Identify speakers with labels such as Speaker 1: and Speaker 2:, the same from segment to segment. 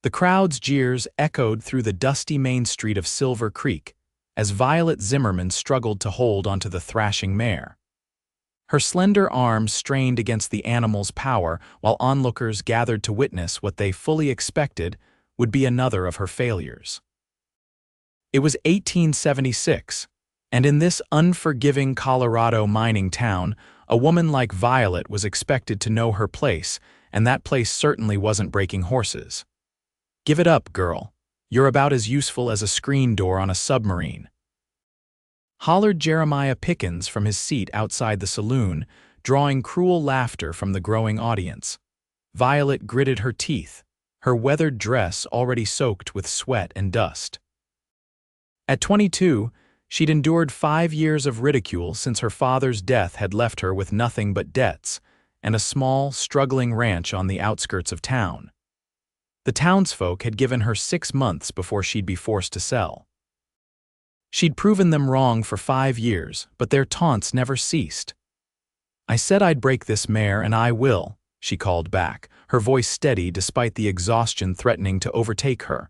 Speaker 1: The crowd's jeers echoed through the dusty main street of Silver Creek as Violet Zimmerman struggled to hold onto the thrashing mare. Her slender arms strained against the animal's power while onlookers gathered to witness what they fully expected would be another of her failures. It was 1876, and in this unforgiving Colorado mining town, a woman like Violet was expected to know her place, and that place certainly wasn't breaking horses. "Give it up, girl. You're about as useful as a screen door on a submarine," hollered Jeremiah Pickens from his seat outside the saloon, drawing cruel laughter from the growing audience. Violet gritted her teeth, her weathered dress already soaked with sweat and dust. At 22, she'd endured 5 years of ridicule since her father's death had left her with nothing but debts and a small, struggling ranch on the outskirts of town. The townsfolk had given her 6 months before she'd be forced to sell. She'd proven them wrong for 5 years, but their taunts never ceased. "I said I'd break this mare, and I will," she called back, her voice steady despite the exhaustion threatening to overtake her.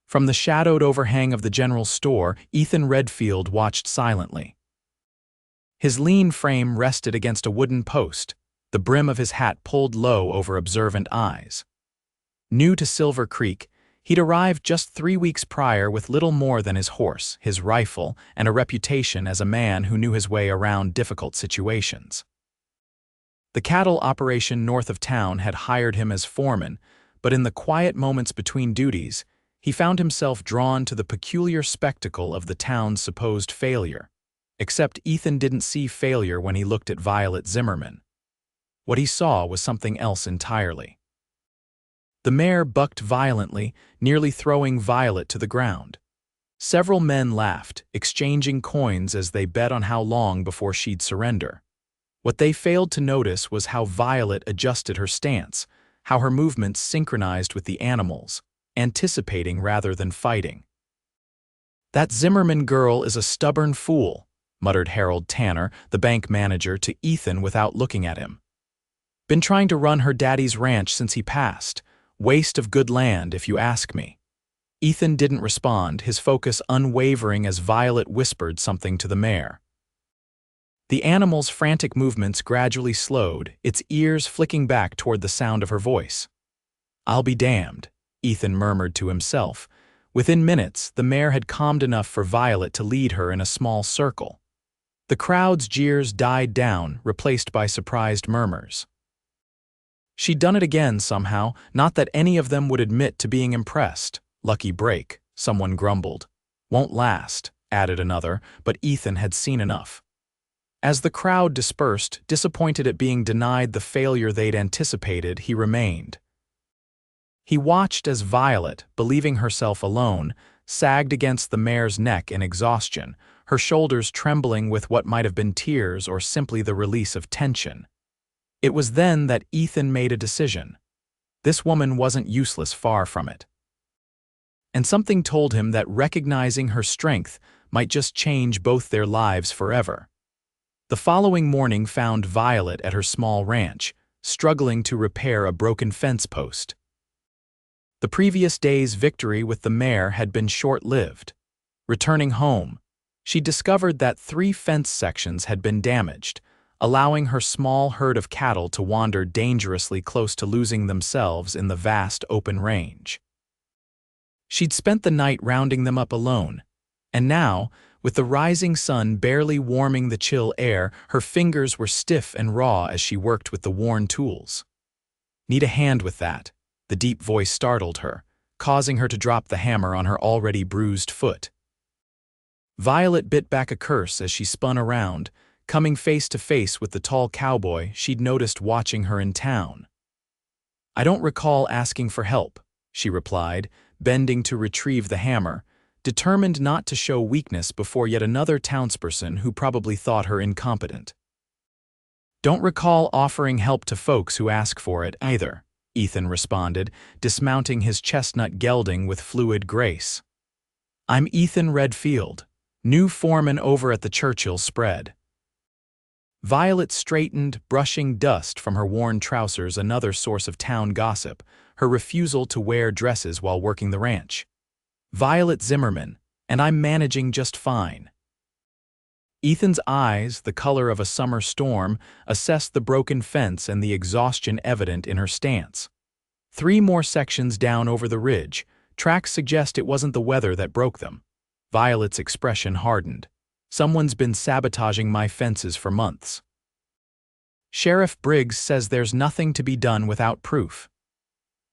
Speaker 1: From the shadowed overhang of the general store, Ethan Redfield watched silently. His lean frame rested against a wooden post, the brim of his hat pulled low over observant eyes. New to Silver Creek, he'd arrived just 3 weeks prior with little more than his horse, his rifle, and a reputation as a man who knew his way around difficult situations. The cattle operation north of town had hired him as foreman, but in the quiet moments between duties, he found himself drawn to the peculiar spectacle of the town's supposed failure. Except Ethan didn't see failure when he looked at Violet Zimmerman. What he saw was something else entirely. The mare bucked violently, nearly throwing Violet to the ground. Several men laughed, exchanging coins as they bet on how long before she'd surrender. What they failed to notice was how Violet adjusted her stance, how her movements synchronized with the animals, anticipating rather than fighting. "That Zimmerman girl is a stubborn fool," muttered Harold Tanner, the bank manager, to Ethan without looking at him. "Been trying to run her daddy's ranch since he passed. Waste of good land, if you ask me." Ethan didn't respond, his focus unwavering as Violet whispered something to the mare. The animal's frantic movements gradually slowed, its ears flicking back toward the sound of her voice. "I'll be damned," Ethan murmured to himself. Within minutes, the mare had calmed enough for Violet to lead her in a small circle. The crowd's jeers died down, replaced by surprised murmurs. She'd done it again somehow, not that any of them would admit to being impressed. "Lucky break," someone grumbled. "Won't last," added another, but Ethan had seen enough. As the crowd dispersed, disappointed at being denied the failure they'd anticipated, he remained. He watched as Violet, believing herself alone, sagged against the mare's neck in exhaustion, her shoulders trembling with what might have been tears or simply the release of tension. It was then that Ethan made a decision. This woman wasn't useless, far from it. And something told him that recognizing her strength might just change both their lives forever. The following morning found Violet at her small ranch, struggling to repair a broken fence post. The previous day's victory with the mare had been short-lived. Returning home, she discovered that 3 fence sections had been damaged, allowing her small herd of cattle to wander dangerously close to losing themselves in the vast open range. She'd spent the night rounding them up alone, and now, with the rising sun barely warming the chill air, her fingers were stiff and raw as she worked with the worn tools. "Need a hand with that," the deep voice startled her, causing her to drop the hammer on her already bruised foot. Violet bit back a curse as she spun around, coming face to face with the tall cowboy she'd noticed watching her in town. "I don't recall asking for help," she replied, bending to retrieve the hammer, determined not to show weakness before yet another townsperson who probably thought her incompetent. "Don't recall offering help to folks who ask for it, either," Ethan responded, dismounting his chestnut gelding with fluid grace. "I'm Ethan Redfield, new foreman over at the Churchill spread." Violet straightened, brushing dust from her worn trousers, another source of town gossip, her refusal to wear dresses while working the ranch. Violet Zimmerman, and I'm managing just fine. Ethan's eyes, the color of a summer storm, assessed the broken fence and the exhaustion evident in her stance. 3 more sections down over the ridge, tracks suggest it wasn't the weather that broke them. Violet's expression hardened. Someone's been sabotaging my fences for months. Sheriff Briggs says there's nothing to be done without proof.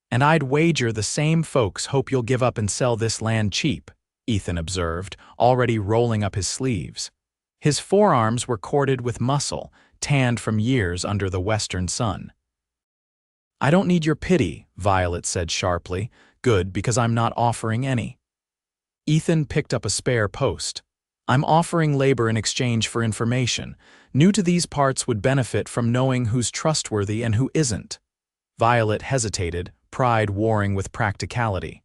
Speaker 1: And I'd wager the same folks hope you'll give up and sell this land cheap, Ethan observed, already rolling up his sleeves. His forearms were corded with muscle, tanned from years under the western sun. I don't need your pity, Violet said sharply. Good, because I'm not offering any. Ethan picked up a spare post. I'm offering labor in exchange for information. New to these parts would benefit from knowing who's trustworthy and who isn't. Violet hesitated, pride warring with practicality.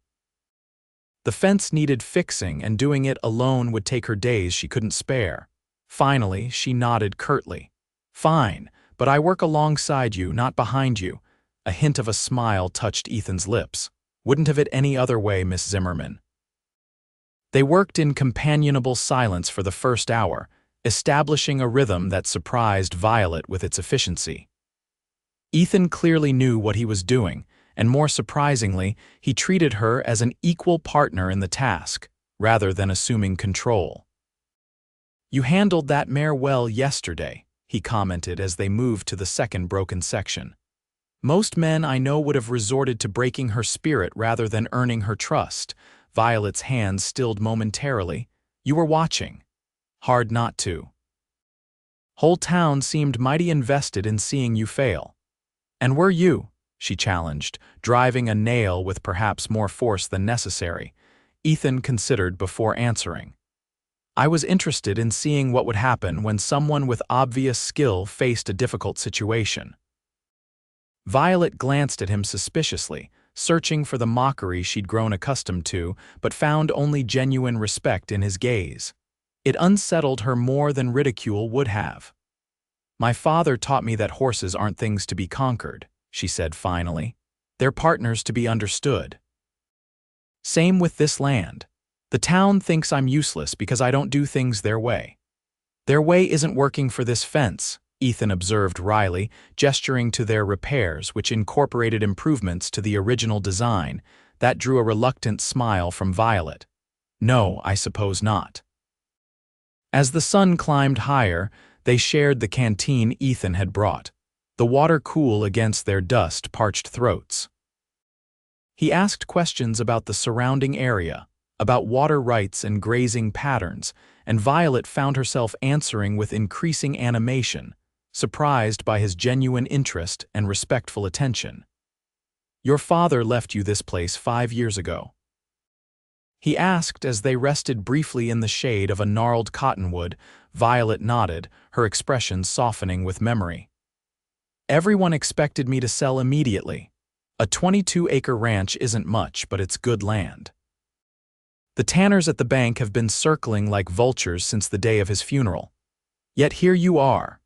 Speaker 1: The fence needed fixing, and doing it alone would take her days she couldn't spare. Finally, she nodded curtly. Fine, but I work alongside you, not behind you. A hint of a smile touched Ethan's lips. Wouldn't have it any other way, Miss Zimmerman. They worked in companionable silence for the first hour, establishing a rhythm that surprised Violet with its efficiency. Ethan clearly knew what he was doing, and more surprisingly, he treated her as an equal partner in the task, rather than assuming control. You handled that mare well yesterday, he commented as they moved to the second broken section. Most men I know would have resorted to breaking her spirit rather than earning her trust. Violet's hands stilled momentarily. You were watching. Hard not to. Whole town seemed mighty invested in seeing you fail. And were you? She challenged, driving a nail with perhaps more force than necessary. Ethan considered before answering. I was interested in seeing what would happen when someone with obvious skill faced a difficult situation. Violet glanced at him suspiciously, searching for the mockery she'd grown accustomed to, but found only genuine respect in his gaze. It unsettled her more than ridicule would have. My father taught me that horses aren't things to be conquered, she said finally. They're partners to be understood. Same with this land. The town thinks I'm useless because I don't do things their way. Their way isn't working for this fence, Ethan observed wryly, gesturing to their repairs, which incorporated improvements to the original design. That drew a reluctant smile from Violet. No, I suppose not. As the sun climbed higher, they shared the canteen Ethan had brought, the water cool against their dust-parched throats. He asked questions about the surrounding area, about water rights and grazing patterns, and Violet found herself answering with increasing animation, surprised by his genuine interest and respectful attention. Your father left you this place 5 years ago. He asked as they rested briefly in the shade of a gnarled cottonwood. Violet nodded, her expression softening with memory. Everyone expected me to sell immediately. A 22-acre ranch isn't much, but it's good land. The tanners at the bank have been circling like vultures since the day of his funeral. Yet here you are.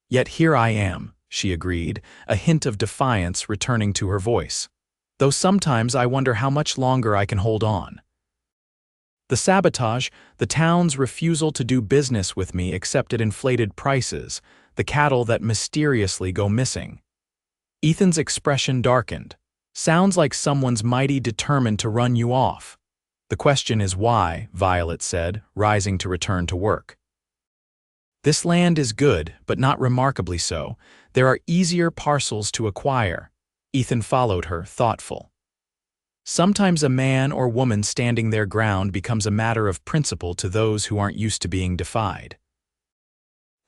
Speaker 1: Yet here I am, she agreed, a hint of defiance returning to her voice. Though sometimes I wonder how much longer I can hold on. The sabotage, the town's refusal to do business with me except at inflated prices, the cattle that mysteriously go missing. Ethan's expression darkened. Sounds like someone's mighty determined to run you off. The question is why, Violet said, rising to return to work. This land is good, but not remarkably so. There are easier parcels to acquire. Ethan followed her, thoughtful. Sometimes a man or woman standing their ground becomes a matter of principle to those who aren't used to being defied.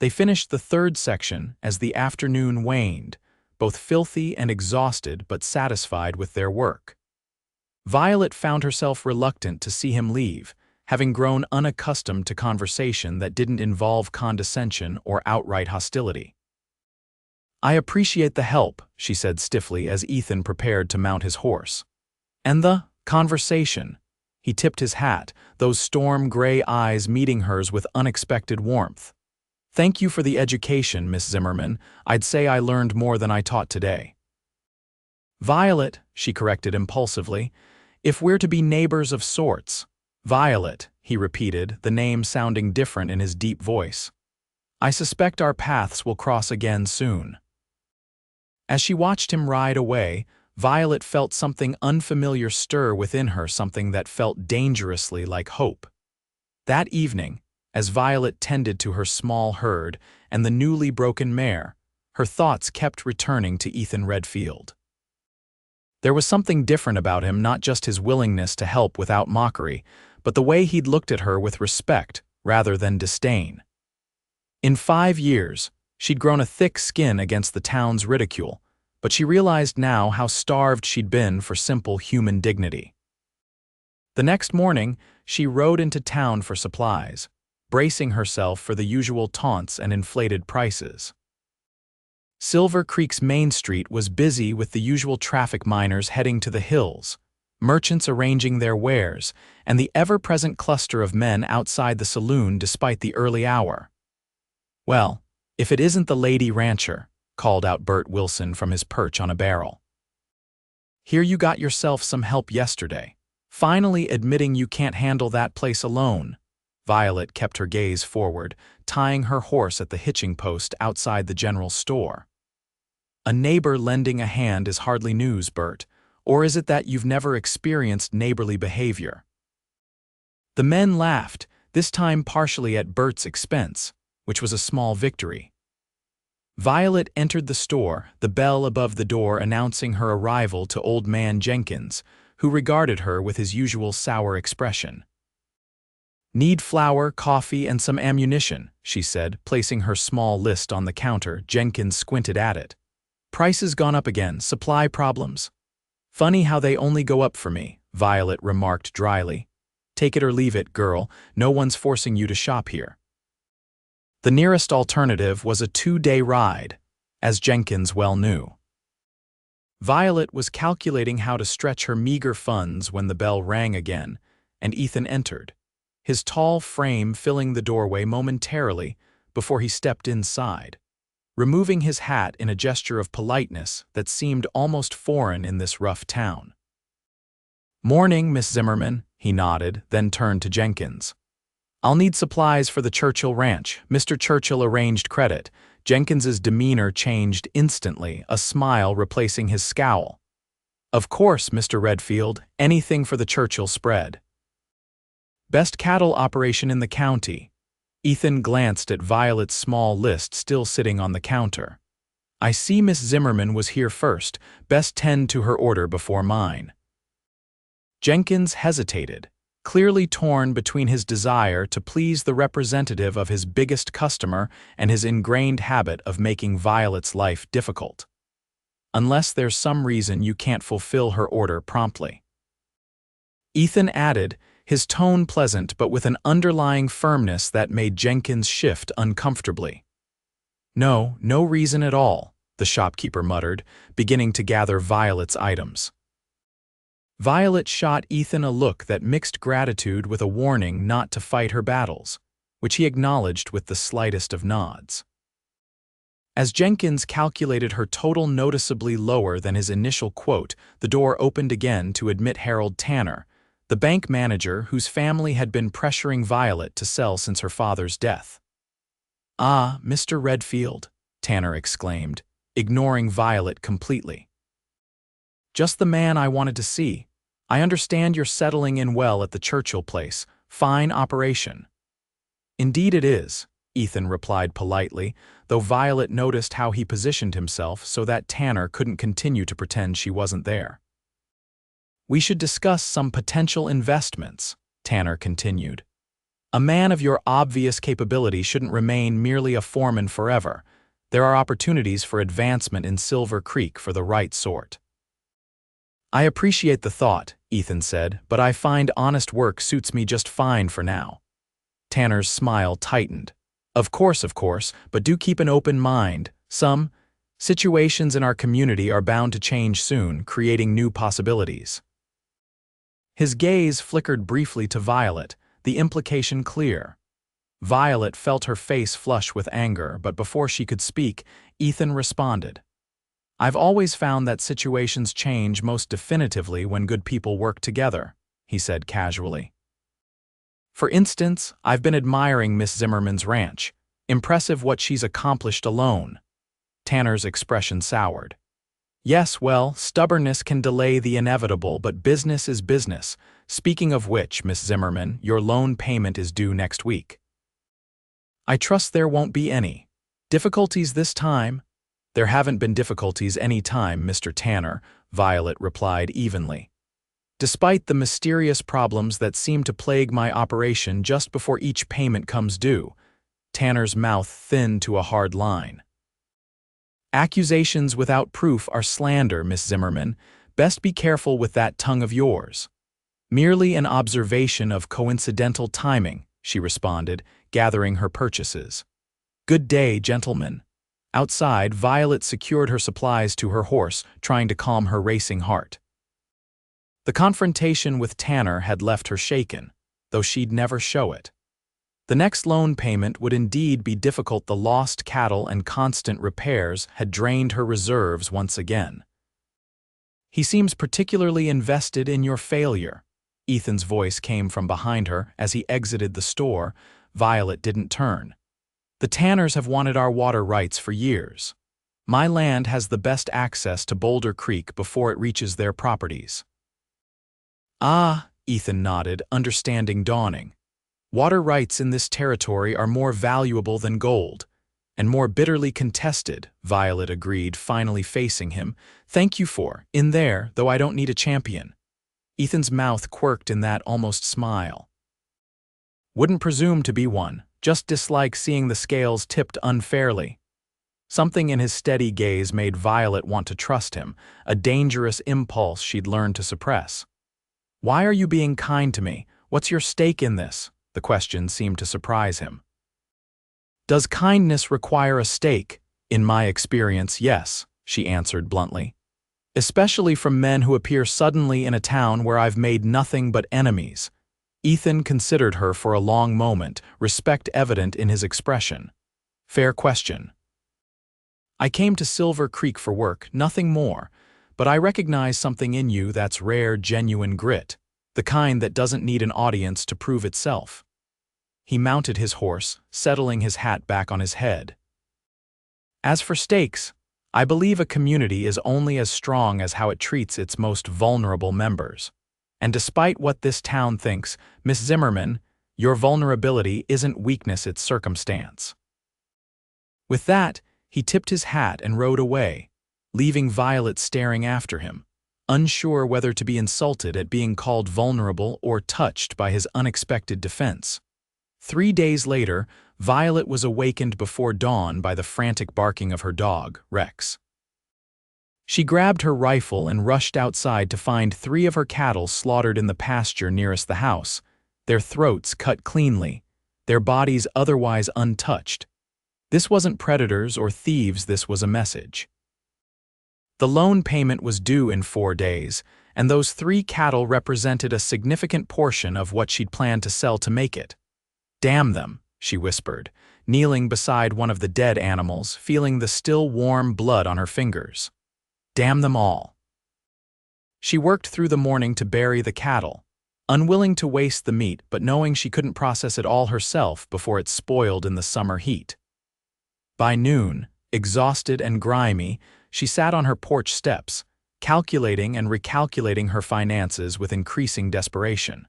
Speaker 1: They finished the third section as the afternoon waned, both filthy and exhausted but satisfied with their work. Violet found herself reluctant to see him leave, having grown unaccustomed to conversation that didn't involve condescension or outright hostility. I appreciate the help, she said stiffly as Ethan prepared to mount his horse. And the conversation. He tipped his hat, those storm-gray eyes meeting hers with unexpected warmth. Thank you for the education, Miss Zimmerman. I'd say I learned more than I taught today. Violet, she corrected impulsively. If we're to be neighbors of sorts. Violet, he repeated, the name sounding different in his deep voice. I suspect our paths will cross again soon. As she watched him ride away, Violet felt something unfamiliar stir within her, something that felt dangerously like hope. That evening, as Violet tended to her small herd and the newly broken mare, her thoughts kept returning to Ethan Redfield. There was something different about him, not just his willingness to help without mockery, but the way he'd looked at her with respect rather than disdain. In 5 years, she'd grown a thick skin against the town's ridicule, but she realized now how starved she'd been for simple human dignity. The next morning, she rode into town for supplies, bracing herself for the usual taunts and inflated prices. Silver Creek's Main Street was busy with the usual traffic miners heading to the hills, merchants arranging their wares, and the ever-present cluster of men outside the saloon despite the early hour. Well, if it isn't the lady rancher, called out Bert Wilson from his perch on a barrel. Here you got yourself some help yesterday, finally admitting you can't handle that place alone. Violet kept her gaze forward, tying her horse at the hitching post outside the general store. A neighbor lending a hand is hardly news, Bert, or is it that you've never experienced neighborly behavior? The men laughed, this time partially at Bert's expense, which was a small victory. Violet entered the store, the bell above the door announcing her arrival to Old Man Jenkins, who regarded her with his usual sour expression. Need flour, coffee, and some ammunition, she said, placing her small list on the counter. Jenkins squinted at it. Prices gone up again, supply problems. Funny how they only go up for me, Violet remarked dryly. Take it or leave it, girl, no one's forcing you to shop here. The nearest alternative was a 2-day ride, as Jenkins well knew. Violet was calculating how to stretch her meager funds when the bell rang again, and Ethan entered, his tall frame filling the doorway momentarily before he stepped inside, removing his hat in a gesture of politeness that seemed almost foreign in this rough town. Morning, Miss Zimmerman, he nodded, then turned to Jenkins. I'll need supplies for the Churchill Ranch. Mr. Churchill arranged credit. Jenkins's demeanor changed instantly, a smile replacing his scowl. Of course, Mr. Redfield, anything for the Churchill spread. Best cattle operation in the county. Ethan glanced at Violet's small list still sitting on the counter. I see Miss Zimmerman was here first. Best tend to her order before mine. Jenkins hesitated, clearly torn between his desire to please the representative of his biggest customer and his ingrained habit of making Violet's life difficult. Unless there's some reason you can't fulfill her order promptly. Ethan added, his tone pleasant but with an underlying firmness that made Jenkins shift uncomfortably. No reason at all, the shopkeeper muttered, beginning to gather Violet's items. Violet shot Ethan a look that mixed gratitude with a warning not to fight her battles, which he acknowledged with the slightest of nods. As Jenkins calculated her total noticeably lower than his initial quote, the door opened again to admit Harold Tanner, the bank manager whose family had been pressuring Violet to sell since her father's death. Ah, Mr. Redfield, Tanner exclaimed, ignoring Violet completely. Just the man I wanted to see. I understand you're settling in well at the Churchill place. Fine operation. Indeed it is, Ethan replied politely, though Violet noticed how he positioned himself so that Tanner couldn't continue to pretend she wasn't there. We should discuss some potential investments, Tanner continued. A man of your obvious capability shouldn't remain merely a foreman forever. There are opportunities for advancement in Silver Creek for the right sort. I appreciate the thought, Ethan said, but I find honest work suits me just fine for now. Tanner's smile tightened. Of course, but do keep an open mind. Some situations in our community are bound to change soon, creating new possibilities. His gaze flickered briefly to Violet, the implication clear. Violet felt her face flush with anger, but before she could speak, Ethan responded. I've always found that situations change most definitively when good people work together, he said casually. For instance, I've been admiring Miss Zimmerman's ranch. Impressive what she's accomplished alone. Tanner's expression soured. Yes, well, stubbornness can delay the inevitable, but business is business. Speaking of which, Miss Zimmerman, your loan payment is due next week. I trust there won't be any. Difficulties this time? There haven't been difficulties any time, Mr. Tanner, Violet replied evenly. Despite the mysterious problems that seem to plague my operation just before each payment comes due, Tanner's mouth thinned to a hard line. Accusations without proof are slander, Miss Zimmerman. Best be careful with that tongue of yours. Merely an observation of coincidental timing, she responded, gathering her purchases. Good day, gentlemen. Outside, Violet secured her supplies to her horse, trying to calm her racing heart. The confrontation with Tanner had left her shaken, though she'd never show it. The next loan payment would indeed be difficult. The lost cattle and constant repairs had drained her reserves once again. He seems particularly invested in your failure. Ethan's voice came from behind her as he exited the store. Violet didn't turn. The Tanners have wanted our water rights for years. My land has the best access to Boulder Creek before it reaches their properties. Ah, Ethan nodded, understanding dawning. Water rights in this territory are more valuable than gold, and more bitterly contested, Violet agreed, finally facing him. Thank you for, in there, though I don't need a champion. Ethan's mouth quirked in that almost smile. Wouldn't presume to be one, just dislike seeing the scales tipped unfairly. Something in his steady gaze made Violet want to trust him, a dangerous impulse she'd learned to suppress. Why are you being kind to me? What's your stake in this? The question seemed to surprise him. Does kindness require a stake? In my experience, yes, she answered bluntly. Especially from men who appear suddenly in a town where I've made nothing but enemies. Ethan considered her for a long moment, respect evident in his expression. Fair question. I came to Silver Creek for work, nothing more, but I recognize something in you that's rare, genuine grit, the kind that doesn't need an audience to prove itself. He mounted his horse, settling his hat back on his head. As for stakes, I believe a community is only as strong as how it treats its most vulnerable members. And despite what this town thinks, Miss Zimmerman, your vulnerability isn't weakness, it's circumstance. With that, he tipped his hat and rode away, leaving Violet staring after him, unsure whether to be insulted at being called vulnerable or touched by his unexpected defense. 3 days later, Violet was awakened before dawn by the frantic barking of her dog, Rex. She grabbed her rifle and rushed outside to find 3 of her cattle slaughtered in the pasture nearest the house, their throats cut cleanly, their bodies otherwise untouched. This wasn't predators or thieves, this was a message. The loan payment was due in 4 days, and those 3 cattle represented a significant portion of what she'd planned to sell to make it. Damn them, she whispered, kneeling beside one of the dead animals, feeling the still warm blood on her fingers. Damn them all. She worked through the morning to bury the cattle, unwilling to waste the meat but knowing she couldn't process it all herself before it spoiled in the summer heat. By noon, exhausted and grimy, she sat on her porch steps, calculating and recalculating her finances with increasing desperation.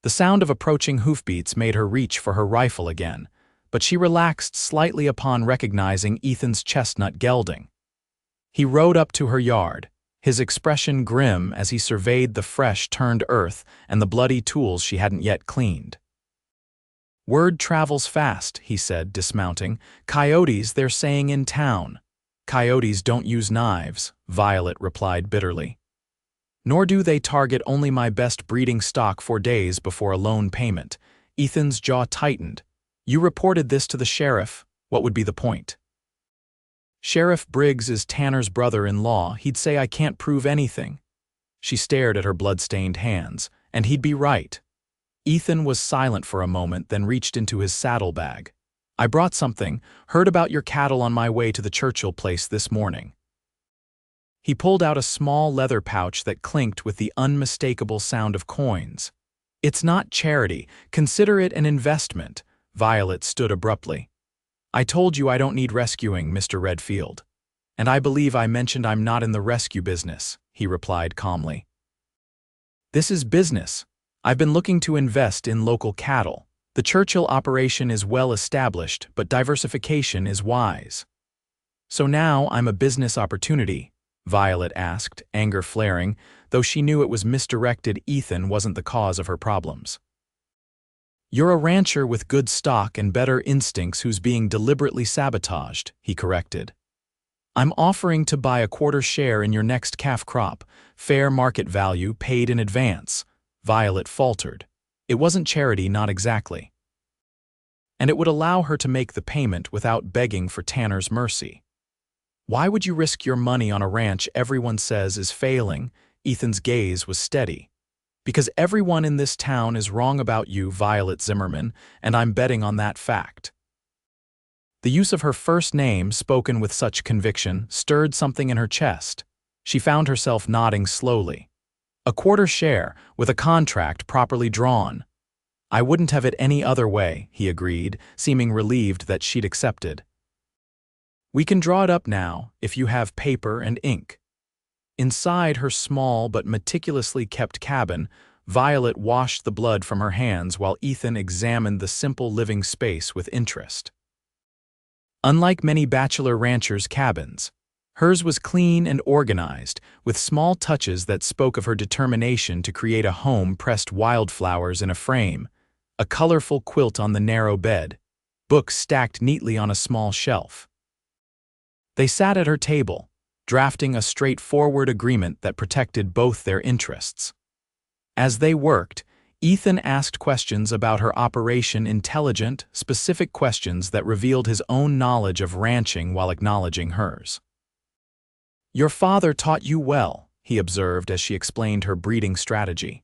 Speaker 1: The sound of approaching hoofbeats made her reach for her rifle again, but she relaxed slightly upon recognizing Ethan's chestnut gelding. He rode up to her yard, his expression grim as he surveyed the fresh-turned earth and the bloody tools she hadn't yet cleaned. Word travels fast, he said, dismounting. Coyotes, they're saying in town. Coyotes don't use knives, Violet replied bitterly. Nor do they target only my best breeding stock 4 days before a loan payment. Ethan's jaw tightened. You reported this to the sheriff. What would be the point? Sheriff Briggs is Tanner's brother-in-law. He'd say I can't prove anything. She stared at her blood-stained hands, and he'd be right. Ethan was silent for a moment, then reached into his saddlebag. I brought something. Heard about your cattle on my way to the Churchill place this morning. He pulled out a small leather pouch that clinked with the unmistakable sound of coins. "It's not charity. Consider it an investment." Violet stood abruptly. "I told you I don't need rescuing, Mr. Redfield. And I believe I mentioned I'm not in the rescue business," he replied calmly. "This is business. I've been looking to invest in local cattle. The Churchill operation is well established, but diversification is wise." "So now I'm a business opportunity?" Violet asked, anger flaring, though she knew it was misdirected. Ethan wasn't the cause of her problems. "You're a rancher with good stock and better instincts who's being deliberately sabotaged," he corrected. "I'm offering to buy a quarter share in your next calf crop, fair market value paid in advance." Violet faltered. It wasn't charity, not exactly. And it would allow her to make the payment without begging for Tanner's mercy. "Why would you risk your money on a ranch everyone says is failing?" Ethan's gaze was steady. "Because everyone in this town is wrong about you, Violet Zimmerman, and I'm betting on that fact." The use of her first name, spoken with such conviction, stirred something in her chest. She found herself nodding slowly. "A quarter share, with a contract properly drawn." "I wouldn't have it any other way," he agreed, seeming relieved that she'd accepted. "We can draw it up now, if you have paper and ink." Inside her small but meticulously kept cabin, Violet washed the blood from her hands while Ethan examined the simple living space with interest. Unlike many bachelor ranchers' cabins, hers was clean and organized, with small touches that spoke of her determination to create a home. Pressed wildflowers in a frame, a colorful quilt on the narrow bed, books stacked neatly on a small shelf. They sat at her table, drafting a straightforward agreement that protected both their interests. As they worked, Ethan asked questions about her operation, intelligent, specific questions that revealed his own knowledge of ranching while acknowledging hers. "Your father taught you well," he observed as she explained her breeding strategy.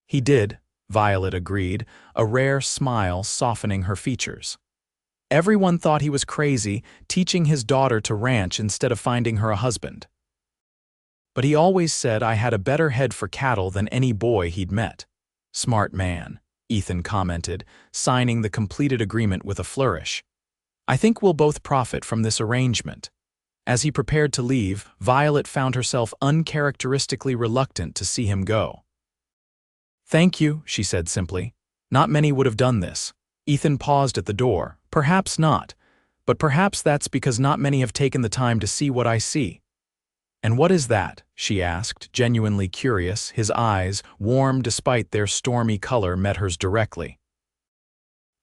Speaker 1: "He did," Violet agreed, a rare smile softening her features. "Everyone thought he was crazy, teaching his daughter to ranch instead of finding her a husband. But he always said I had a better head for cattle than any boy he'd met." "Smart man," Ethan commented, signing the completed agreement with a flourish. "I think we'll both profit from this arrangement." As he prepared to leave, Violet found herself uncharacteristically reluctant to see him go. "Thank you," she said simply. "Not many would have done this." Ethan paused at the door. "Perhaps not, but perhaps that's because not many have taken the time to see what I see." "And what is that?" she asked, genuinely curious. His eyes, warm despite their stormy color, met hers directly.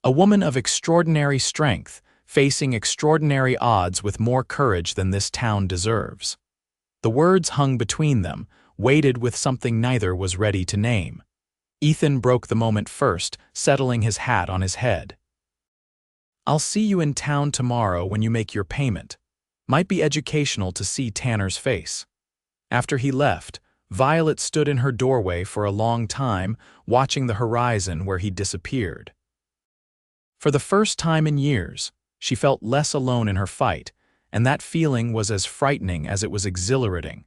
Speaker 1: "A woman of extraordinary strength, facing extraordinary odds with more courage than this town deserves." The words hung between them, weighted with something neither was ready to name. Ethan broke the moment first, settling his hat on his head. "I'll see you in town tomorrow when you make your payment. Might be educational to see Tanner's face." After he left, Violet stood in her doorway for a long time, watching the horizon where he disappeared. For the first time in years, she felt less alone in her fight, and that feeling was as frightening as it was exhilarating.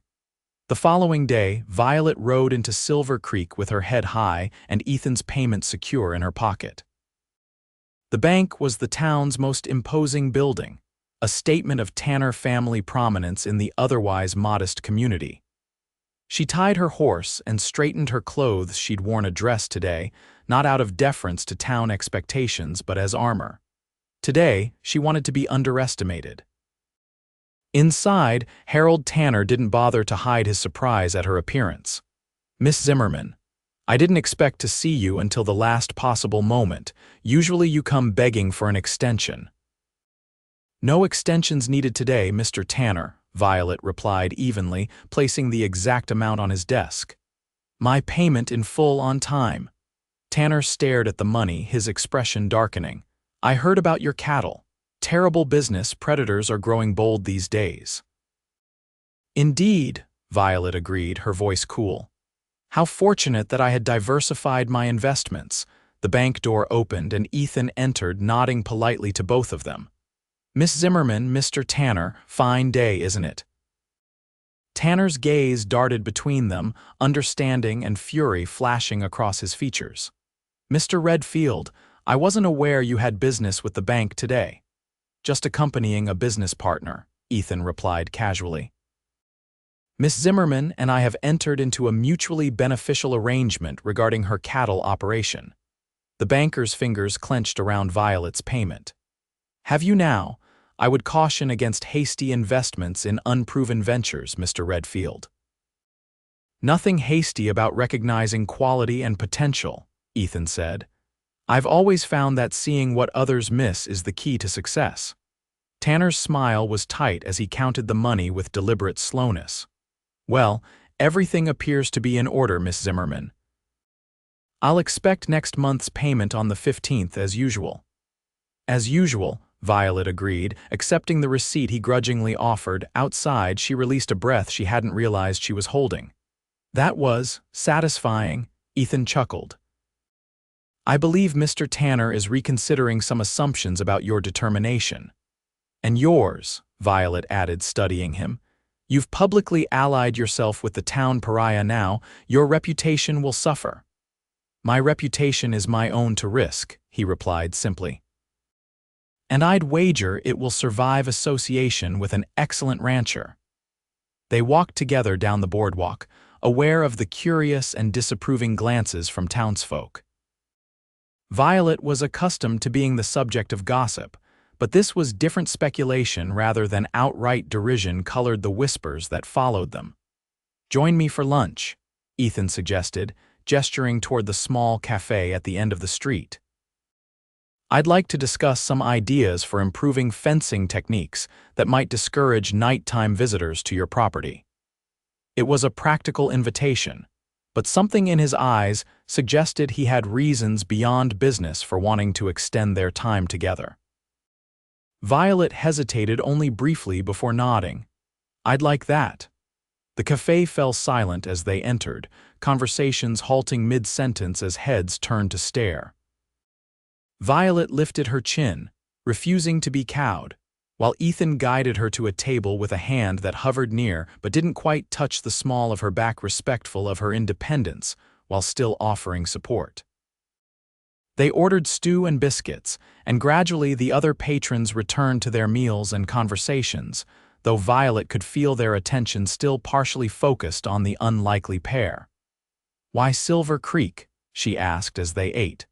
Speaker 1: The following day, Violet rode into Silver Creek with her head high and Ethan's payment secure in her pocket. The bank was the town's most imposing building, a statement of Tanner family prominence in the otherwise modest community. She tied her horse and straightened her clothes. She'd worn a dress today, not out of deference to town expectations but as armor. Today, she wanted to be underestimated. Inside, Harold Tanner didn't bother to hide his surprise at her appearance. "Miss Zimmerman, I didn't expect to see you until the last possible moment. Usually you come begging for an extension." "No extensions needed today, Mr. Tanner," Violet replied evenly, placing the exact amount on his desk. "My payment in full on time." Tanner stared at the money, his expression darkening. "I heard about your cattle. Terrible business. Predators are growing bold these days." "Indeed," Violet agreed, her voice cool. "How fortunate that I had diversified my investments." The bank door opened and Ethan entered, nodding politely to both of them. "Miss Zimmerman, Mr. Tanner, fine day, isn't it?" Tanner's gaze darted between them, understanding and fury flashing across his features. "Mr. Redfield, I wasn't aware you had business with the bank today." "Just accompanying a business partner," Ethan replied casually. "Miss Zimmerman and I have entered into a mutually beneficial arrangement regarding her cattle operation." The banker's fingers clenched around Violet's payment. "Have you now? I would caution against hasty investments in unproven ventures, Mr. Redfield." "Nothing hasty about recognizing quality and potential," Ethan said. "I've always found that seeing what others miss is the key to success." Tanner's smile was tight as he counted the money with deliberate slowness. "Well, everything appears to be in order, Miss Zimmerman. I'll expect next month's payment on the 15th as usual." "As usual," Violet agreed, accepting the receipt he grudgingly offered. Outside, she released a breath she hadn't realized she was holding. "That was satisfying," Ethan chuckled. "I believe Mr. Tanner is reconsidering some assumptions about your determination." "And yours," Violet added, studying him. "You've publicly allied yourself with the town pariah now. Your reputation will suffer." "My reputation is my own to risk," he replied simply. "And I'd wager it will survive association with an excellent rancher." They walked together down the boardwalk, aware of the curious and disapproving glances from townsfolk. Violet was accustomed to being the subject of gossip, but this was different. Speculation rather than outright derision colored the whispers that followed them. "Join me for lunch," Ethan suggested, gesturing toward the small cafe at the end of the street. "I'd like to discuss some ideas for improving fencing techniques that might discourage nighttime visitors to your property." It was a practical invitation, but something in his eyes suggested he had reasons beyond business for wanting to extend their time together. Violet hesitated only briefly before nodding. "I'd like that." The cafe fell silent as they entered, conversations halting mid-sentence as heads turned to stare. Violet lifted her chin, refusing to be cowed, while Ethan guided her to a table with a hand that hovered near but didn't quite touch the small of her back, respectful of her independence while still offering support. They ordered stew and biscuits, and gradually the other patrons returned to their meals and conversations, though Violet could feel their attention still partially focused on the unlikely pair. "Why Silver Creek?" she asked as they ate.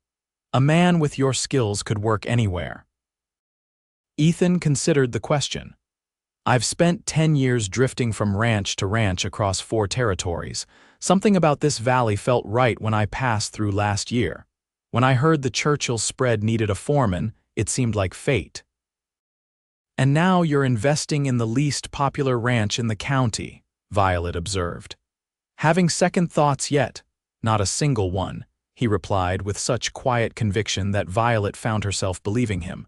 Speaker 1: "A man with your skills could work anywhere." Ethan considered the question. "I've spent 10 years drifting from ranch to ranch across 4 territories. Something about this valley felt right when I passed through last year. When I heard the Churchill spread needed a foreman, it seemed like fate." "And now you're investing in the least popular ranch in the county," Violet observed. "Having second thoughts yet?" "Not a single one," he replied with such quiet conviction that Violet found herself believing him.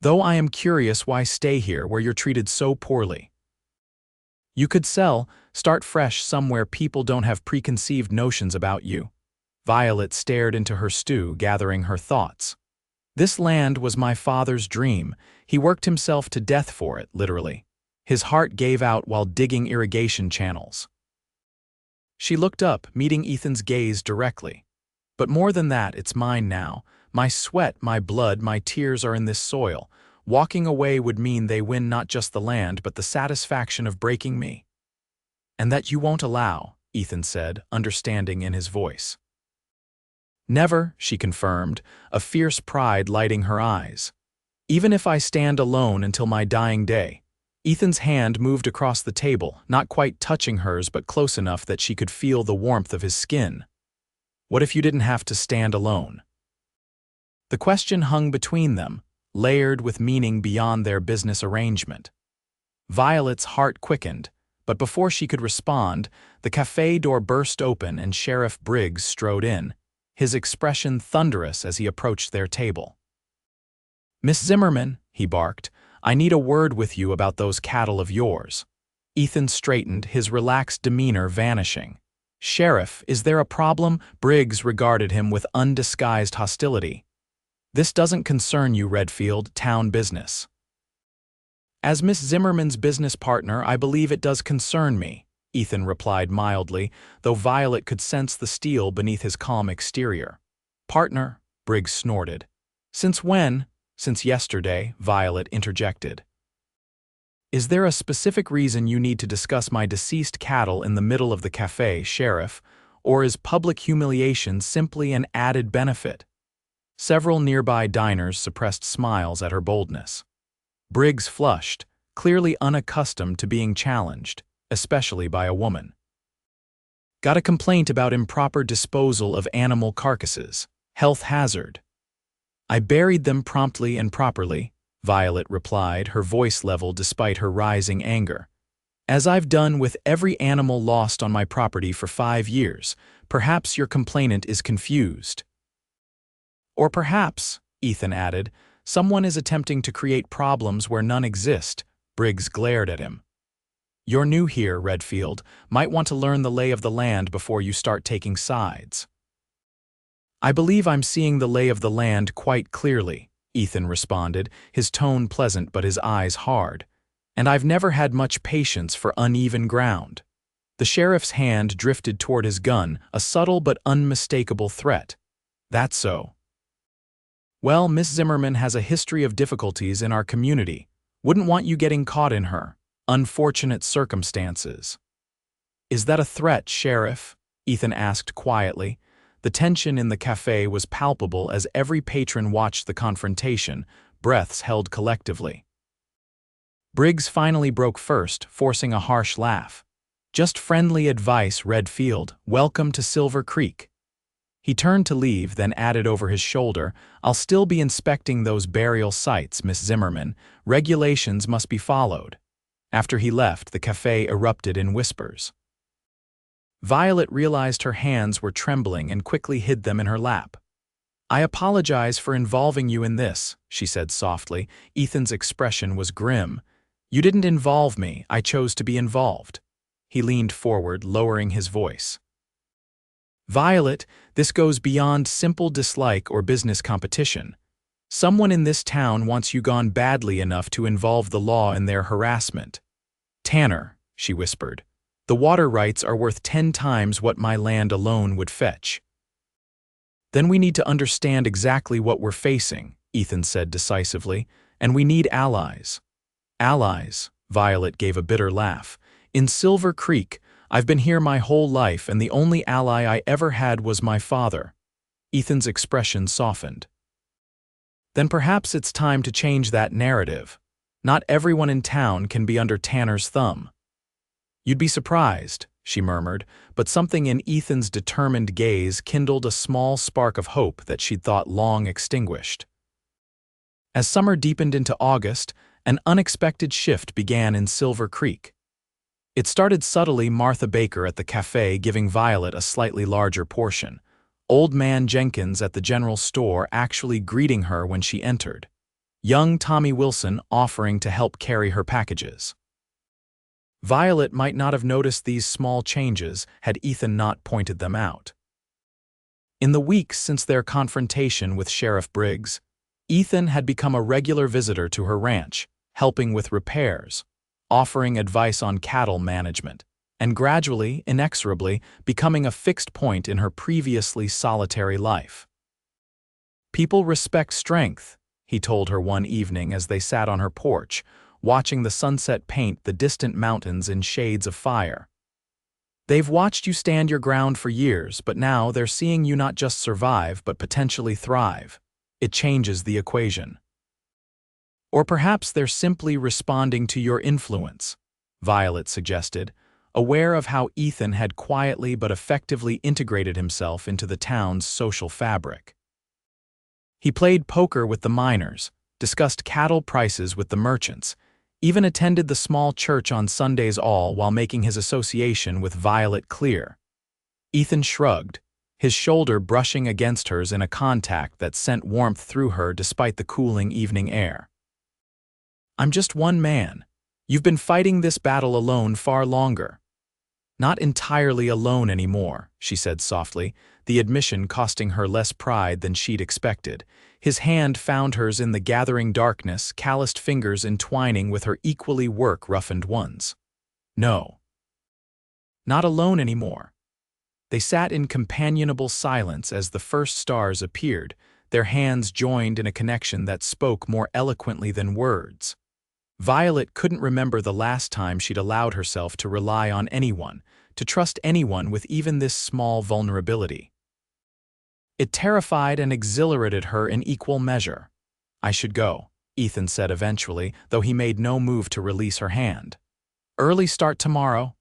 Speaker 1: "Though I am curious why stay here where you're treated so poorly. You could start fresh somewhere people don't have preconceived notions about you." Violet stared into her stew, gathering her thoughts. "This land was my father's dream. He worked himself to death for it, literally. His heart gave out while digging irrigation channels." She looked up, meeting Ethan's gaze directly. "But more than that, it's mine now. My sweat, my blood, my tears are in this soil. Walking away would mean they win not just the land, but the satisfaction of breaking me." "And that you won't allow," Ethan said, understanding in his voice. "Never," she confirmed, a fierce pride lighting her eyes. "Even if I stand alone until my dying day." Ethan's hand moved across the table, not quite touching hers but close enough that she could feel the warmth of his skin. "What if you didn't have to stand alone?" The question hung between them, layered with meaning beyond their business arrangement. Violet's heart quickened, but before she could respond, the cafe door burst open and Sheriff Briggs strode in, his expression thunderous as he approached their table. "Miss Zimmerman," he barked, "I need a word with you about those cattle of yours." Ethan straightened, his relaxed demeanor vanishing. "Sheriff, is there a problem?" Briggs regarded him with undisguised hostility. "This doesn't concern you, Redfield, town business." "As Miss Zimmerman's business partner, I believe it does concern me," Ethan replied mildly, though Violet could sense the steel beneath his calm exterior. Partner, Briggs snorted. Since when? Since yesterday, Violet interjected. Is there a specific reason you need to discuss my deceased cattle in the middle of the cafe, Sheriff, or is public humiliation simply an added benefit? Several nearby diners suppressed smiles at her boldness. Briggs flushed, clearly unaccustomed to being challenged, especially by a woman. Got a complaint about improper disposal of animal carcasses. Health hazard. I buried them promptly and properly, Violet replied, her voice level despite her rising anger. As I've done with every animal lost on my property for 5 years, perhaps your complainant is confused. Or perhaps, Ethan added, someone is attempting to create problems where none exist. Briggs glared at him. You're new here, Redfield. Might want to learn the lay of the land before you start taking sides. I believe I'm seeing the lay of the land quite clearly, Ethan responded, his tone pleasant but his eyes hard. And I've never had much patience for uneven ground. The sheriff's hand drifted toward his gun, a subtle but unmistakable threat. That's so. Well, Miss Zimmerman has a history of difficulties in our community. Wouldn't want you getting caught in her unfortunate circumstances. Is that a threat, Sheriff? Ethan asked quietly. The tension in the cafe was palpable as every patron watched the confrontation, breaths held collectively. Briggs finally broke first, forcing a harsh laugh. Just friendly advice, Redfield. Welcome to Silver Creek. He turned to leave, then added over his shoulder, I'll still be inspecting those burial sites, Miss Zimmerman. Regulations must be followed. After he left, the cafe erupted in whispers. Violet realized her hands were trembling and quickly hid them in her lap. I apologize for involving you in this, she said softly. Ethan's expression was grim. You didn't involve me, I chose to be involved. He leaned forward, lowering his voice. Violet, this goes beyond simple dislike or business competition. Someone in this town wants you gone badly enough to involve the law in their harassment. Tanner, she whispered, the water rights are worth 10 times what my land alone would fetch. Then we need to understand exactly what we're facing, Ethan said decisively, and we need allies. Allies, Violet gave a bitter laugh. In Silver Creek, I've been here my whole life and the only ally I ever had was my father. Ethan's expression softened. Then perhaps it's time to change that narrative. Not everyone in town can be under Tanner's thumb. You'd be surprised, she murmured, but something in Ethan's determined gaze kindled a small spark of hope that she'd thought long extinguished. As summer deepened into August, an unexpected shift began in Silver Creek. It started subtly. Martha Baker at the cafe giving Violet a slightly larger portion. Old Man Jenkins at the general store actually greeting her when she entered. Young Tommy Wilson offering to help carry her packages. Violet might not have noticed these small changes had Ethan not pointed them out. In the weeks since their confrontation with Sheriff Briggs, Ethan had become a regular visitor to her ranch, helping with repairs, offering advice on cattle management, and gradually, inexorably, becoming a fixed point in her previously solitary life. People respect strength, he told her one evening as they sat on her porch, watching the sunset paint the distant mountains in shades of fire. They've watched you stand your ground for years, but now they're seeing you not just survive, but potentially thrive. It changes the equation. Or perhaps they're simply responding to your influence, Violet suggested, aware of how Ethan had quietly but effectively integrated himself into the town's social fabric. He played poker with the miners, discussed cattle prices with the merchants, even attended the small church on Sundays, all while making his association with Violet clear. Ethan shrugged, his shoulder brushing against hers in a contact that sent warmth through her despite the cooling evening air. I'm just one man. You've been fighting this battle alone far longer. Not entirely alone anymore, she said softly, the admission costing her less pride than she'd expected. His hand found hers in the gathering darkness, calloused fingers entwining with her equally work-roughened ones. No. Not alone anymore. They sat in companionable silence as the first stars appeared, their hands joined in a connection that spoke more eloquently than words. Violet couldn't remember the last time she'd allowed herself to rely on anyone, to trust anyone with even this small vulnerability. It terrified and exhilarated her in equal measure. "I should go," Ethan said eventually, though he made no move to release her hand. "Early start tomorrow?"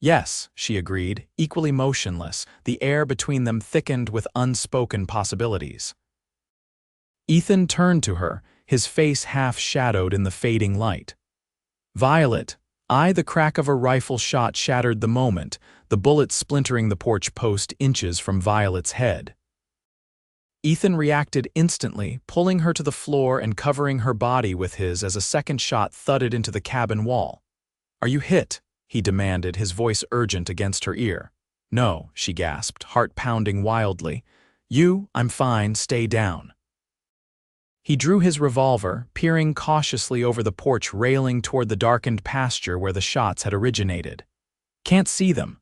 Speaker 1: "Yes," she agreed, equally motionless, the air between them thickened with unspoken possibilities. Ethan turned to her, his face half-shadowed in the fading light. "Violet." The crack of a rifle shot shattered the moment, the bullet splintering the porch post inches from Violet's head. Ethan reacted instantly, pulling her to the floor and covering her body with his as a second shot thudded into the cabin wall. "Are you hit?" he demanded, his voice urgent against her ear. "No," she gasped, heart pounding wildly. I'm fine, stay down." He drew his revolver, peering cautiously over the porch railing toward the darkened pasture where the shots had originated. "Can't see them."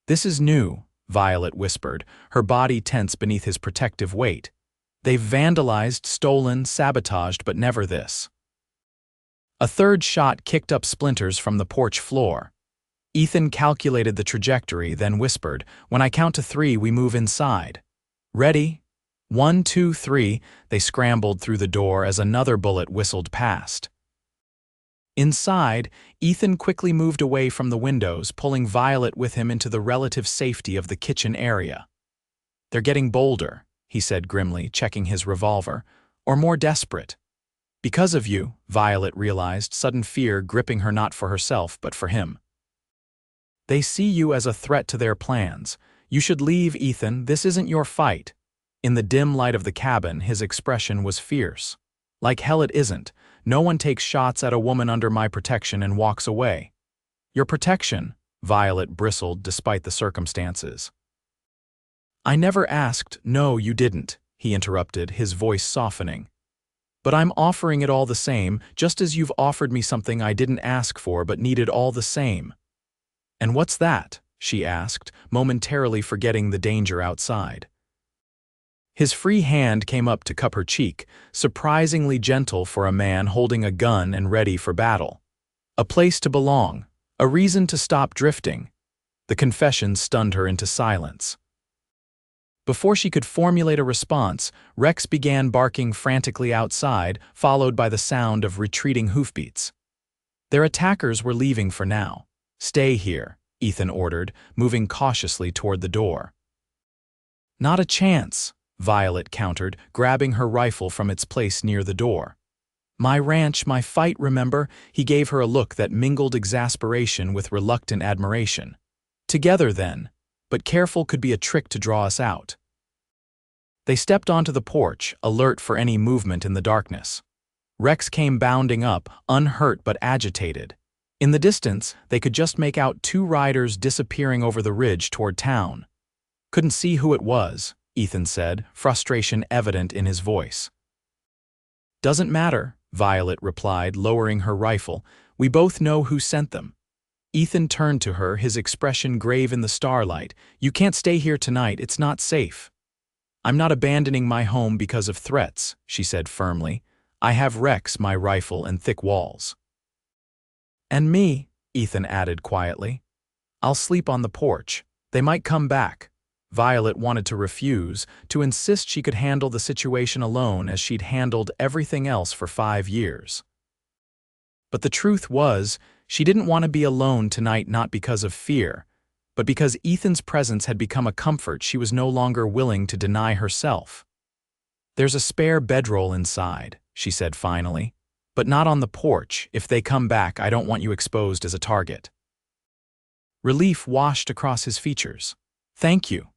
Speaker 1: "This is new," Violet whispered, her body tense beneath his protective weight. "They've vandalized, stolen, sabotaged, but never this." A third shot kicked up splinters from the porch floor. Ethan calculated the trajectory, then whispered, "When I count to 3, we move inside." "Ready? 1, 2, 3, they scrambled through the door as another bullet whistled past. Inside, Ethan quickly moved away from the windows, pulling Violet with him into the relative safety of the kitchen area. "They're getting bolder," he said grimly, checking his revolver, "or more desperate." "Because of you," Violet realized, sudden fear gripping her not for herself but for him. "They see you as a threat to their plans. You should leave, Ethan, this isn't your fight." In the dim light of the cabin, his expression was fierce. "Like hell it isn't. No one takes shots at a woman under my protection and walks away." "Your protection?" Violet bristled despite the circumstances. "I never asked." "No, you didn't," he interrupted, his voice softening. "But I'm offering it all the same, just as you've offered me something I didn't ask for but needed all the same." "And what's that?" she asked, momentarily forgetting the danger outside. His free hand came up to cup her cheek, surprisingly gentle for a man holding a gun and ready for battle. "A place to belong. A reason to stop drifting." The confession stunned her into silence. Before she could formulate a response, Rex began barking frantically outside, followed by the sound of retreating hoofbeats. Their attackers were leaving for now. "Stay here," Ethan ordered, moving cautiously toward the door. "Not a chance," Violet countered, grabbing her rifle from its place near the door. "My ranch, my fight, remember?" He gave her a look that mingled exasperation with reluctant admiration. "Together, then. But careful could be a trick to draw us out." They stepped onto the porch, alert for any movement in the darkness. Rex came bounding up, unhurt but agitated. In the distance, they could just make out 2 riders disappearing over the ridge toward town. "Couldn't see who it was," Ethan said, frustration evident in his voice. "Doesn't matter," Violet replied, lowering her rifle. "We both know who sent them." Ethan turned to her, his expression grave in the starlight. "You can't stay here tonight, it's not safe." "I'm not abandoning my home because of threats," she said firmly. "I have Rex, my rifle, and thick walls." "And me," Ethan added quietly. "I'll sleep on the porch. They might come back." Violet wanted to refuse, to insist she could handle the situation alone as she'd handled everything else for 5 years. But the truth was, she didn't want to be alone tonight, not because of fear, but because Ethan's presence had become a comfort she was no longer willing to deny herself. "There's a spare bedroll inside," she said finally, "but not on the porch. If they come back, I don't want you exposed as a target." Relief washed across his features. "Thank you."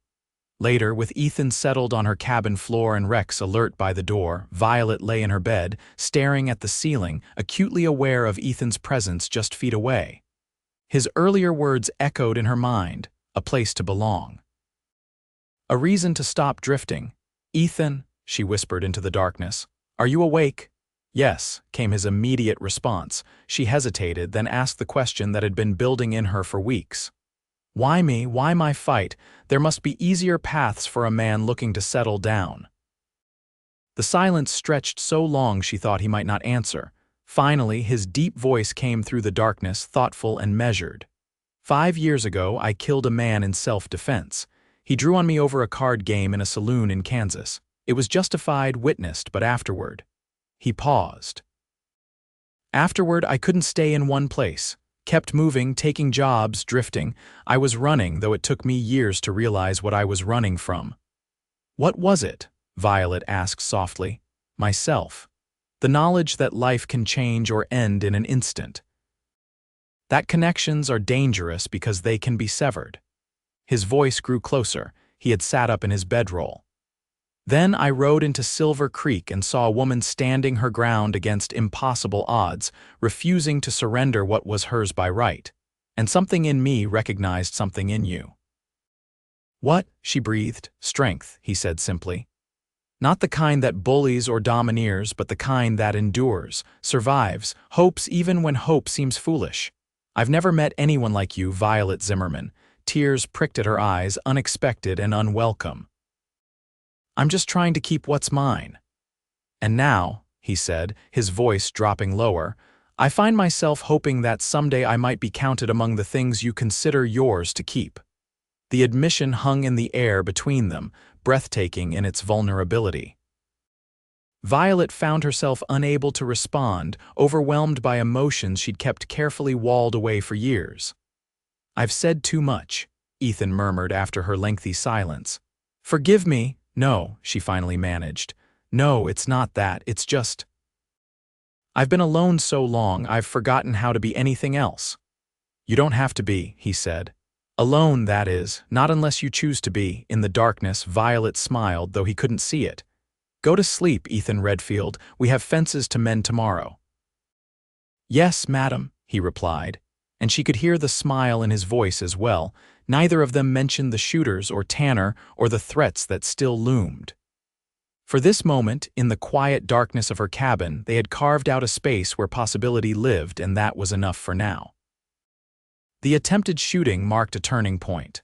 Speaker 1: Later, with Ethan settled on her cabin floor and Rex alert by the door, Violet lay in her bed, staring at the ceiling, acutely aware of Ethan's presence just feet away. His earlier words echoed in her mind, "A place to belong." "A reason to stop drifting." "Ethan," she whispered into the darkness, "are you awake?" "Yes," came his immediate response. She hesitated, then asked the question that had been building in her for weeks. Why me? Why my fight? There must be easier paths for a man looking to settle down. The silence stretched so long she thought he might not answer. Finally, his deep voice came through the darkness, thoughtful and measured. 5 years ago, I killed a man in self-defense. He drew on me over a card game in a saloon in Kansas. It was justified, witnessed, but afterward. He paused. Afterward, I couldn't stay in one place. Kept moving, taking jobs, drifting. I was running, though it took me years to realize what I was running from. What was it? Violet asked softly. Myself. The knowledge that life can change or end in an instant. That connections are dangerous because they can be severed. His voice grew closer. He had sat up in his bedroll. Then I rode into Silver Creek and saw a woman standing her ground against impossible odds, refusing to surrender what was hers by right. And something in me recognized something in you. What? She breathed. Strength, he said simply. Not the kind that bullies or domineers, but the kind that endures, survives, hopes even when hope seems foolish. I've never met anyone like you, Violet Zimmerman. Tears pricked at her eyes, unexpected and unwelcome. I'm just trying to keep what's mine. And now, he said, his voice dropping lower, I find myself hoping that someday I might be counted among the things you consider yours to keep. The admission hung in the air between them, breathtaking in its vulnerability. Violet found herself unable to respond, overwhelmed by emotions she'd kept carefully walled away for years. I've said too much, Ethan murmured after her lengthy silence. Forgive me. No, she finally managed. No, it's not that, it's just… I've been alone so long, I've forgotten how to be anything else. You don't have to be, he said. Alone, that is, not unless you choose to be. In the darkness, Violet smiled, though he couldn't see it. Go to sleep, Ethan Redfield. We have fences to mend tomorrow. Yes, madam, he replied, and she could hear the smile in his voice as well. Neither of them mentioned the shooters or Tanner or the threats that still loomed. For this moment, in the quiet darkness of her cabin, they had carved out a space where possibility lived, and that was enough for now. The attempted shooting marked a turning point.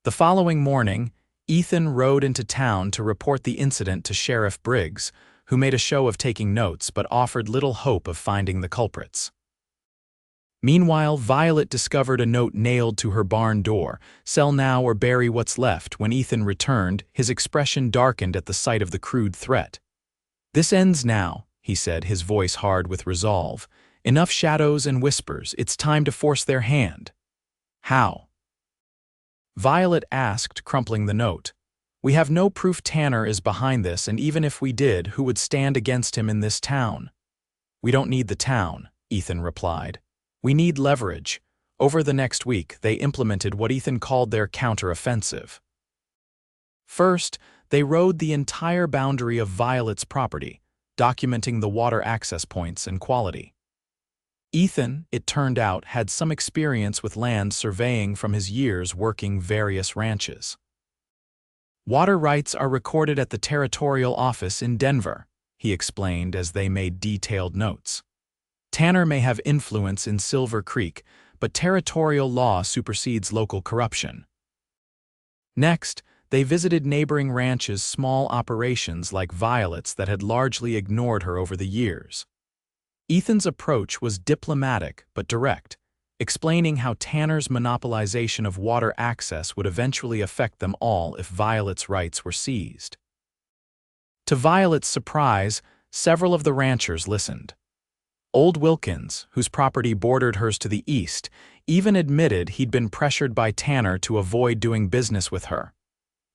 Speaker 1: The following morning, Ethan rode into town to report the incident to Sheriff Briggs, who made a show of taking notes but offered little hope of finding the culprits. Meanwhile, Violet discovered a note nailed to her barn door, "Sell now or bury what's left." When Ethan returned, his expression darkened at the sight of the crude threat. This ends now, he said, his voice hard with resolve. Enough shadows and whispers, it's time to force their hand. How? Violet asked, crumpling the note. We have no proof Tanner is behind this, and even if we did, who would stand against him in this town? We don't need the town, Ethan replied. We need leverage. Over the next week, they implemented what Ethan called their counteroffensive. First, they rode the entire boundary of Violet's property, documenting the water access points and quality. Ethan, it turned out, had some experience with land surveying from his years working various ranches. Water rights are recorded at the territorial office in Denver, he explained as they made detailed notes. Tanner may have influence in Silver Creek, but territorial law supersedes local corruption. Next, they visited neighboring ranches' small operations like Violet's that had largely ignored her over the years. Ethan's approach was diplomatic but direct, explaining how Tanner's monopolization of water access would eventually affect them all if Violet's rights were seized. To Violet's surprise, several of the ranchers listened. Old Wilkins, whose property bordered hers to the east, even admitted he'd been pressured by Tanner to avoid doing business with her.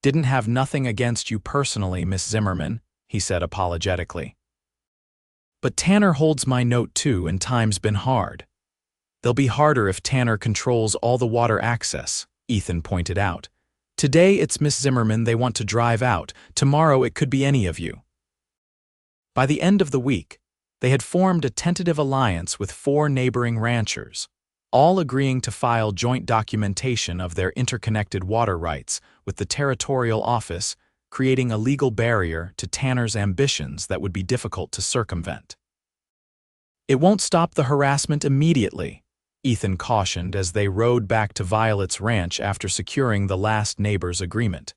Speaker 1: Didn't have nothing against you personally, Miss Zimmerman, he said apologetically. But Tanner holds my note too, and time's been hard. They'll be harder if Tanner controls all the water access, Ethan pointed out. Today it's Miss Zimmerman they want to drive out, tomorrow it could be any of you. By the end of the week, they had formed a tentative alliance with 4 neighboring ranchers, all agreeing to file joint documentation of their interconnected water rights with the territorial office, creating a legal barrier to Tanner's ambitions that would be difficult to circumvent. It won't stop the harassment immediately, Ethan cautioned as they rode back to Violet's ranch after securing the last neighbor's agreement.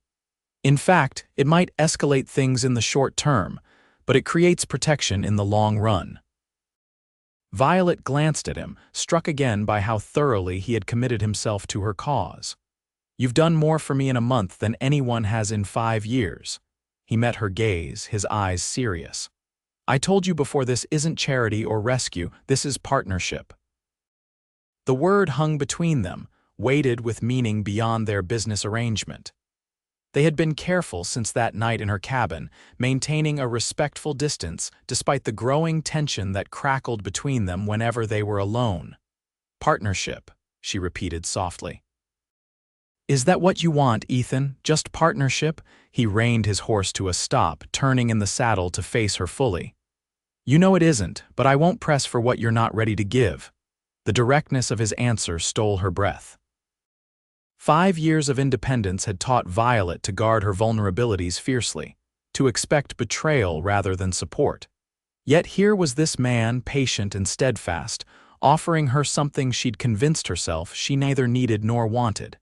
Speaker 1: In fact, it might escalate things in the short term, but it creates protection in the long run. Violet glanced at him, struck again by how thoroughly he had committed himself to her cause. "You've done more for me in a month than anyone has in 5 years." He met her gaze, his eyes serious. "I told you before, this isn't charity or rescue, this is partnership." The word hung between them, weighted with meaning beyond their business arrangement. They had been careful since that night in her cabin, maintaining a respectful distance despite the growing tension that crackled between them whenever they were alone. "Partnership," she repeated softly. "Is that what you want, Ethan? Just partnership?" He reined his horse to a stop, turning in the saddle to face her fully. "You know it isn't, but I won't press for what you're not ready to give." The directness of his answer stole her breath. 5 years of independence had taught Violet to guard her vulnerabilities fiercely, to expect betrayal rather than support. Yet here was this man, patient and steadfast, offering her something she'd convinced herself she neither needed nor wanted.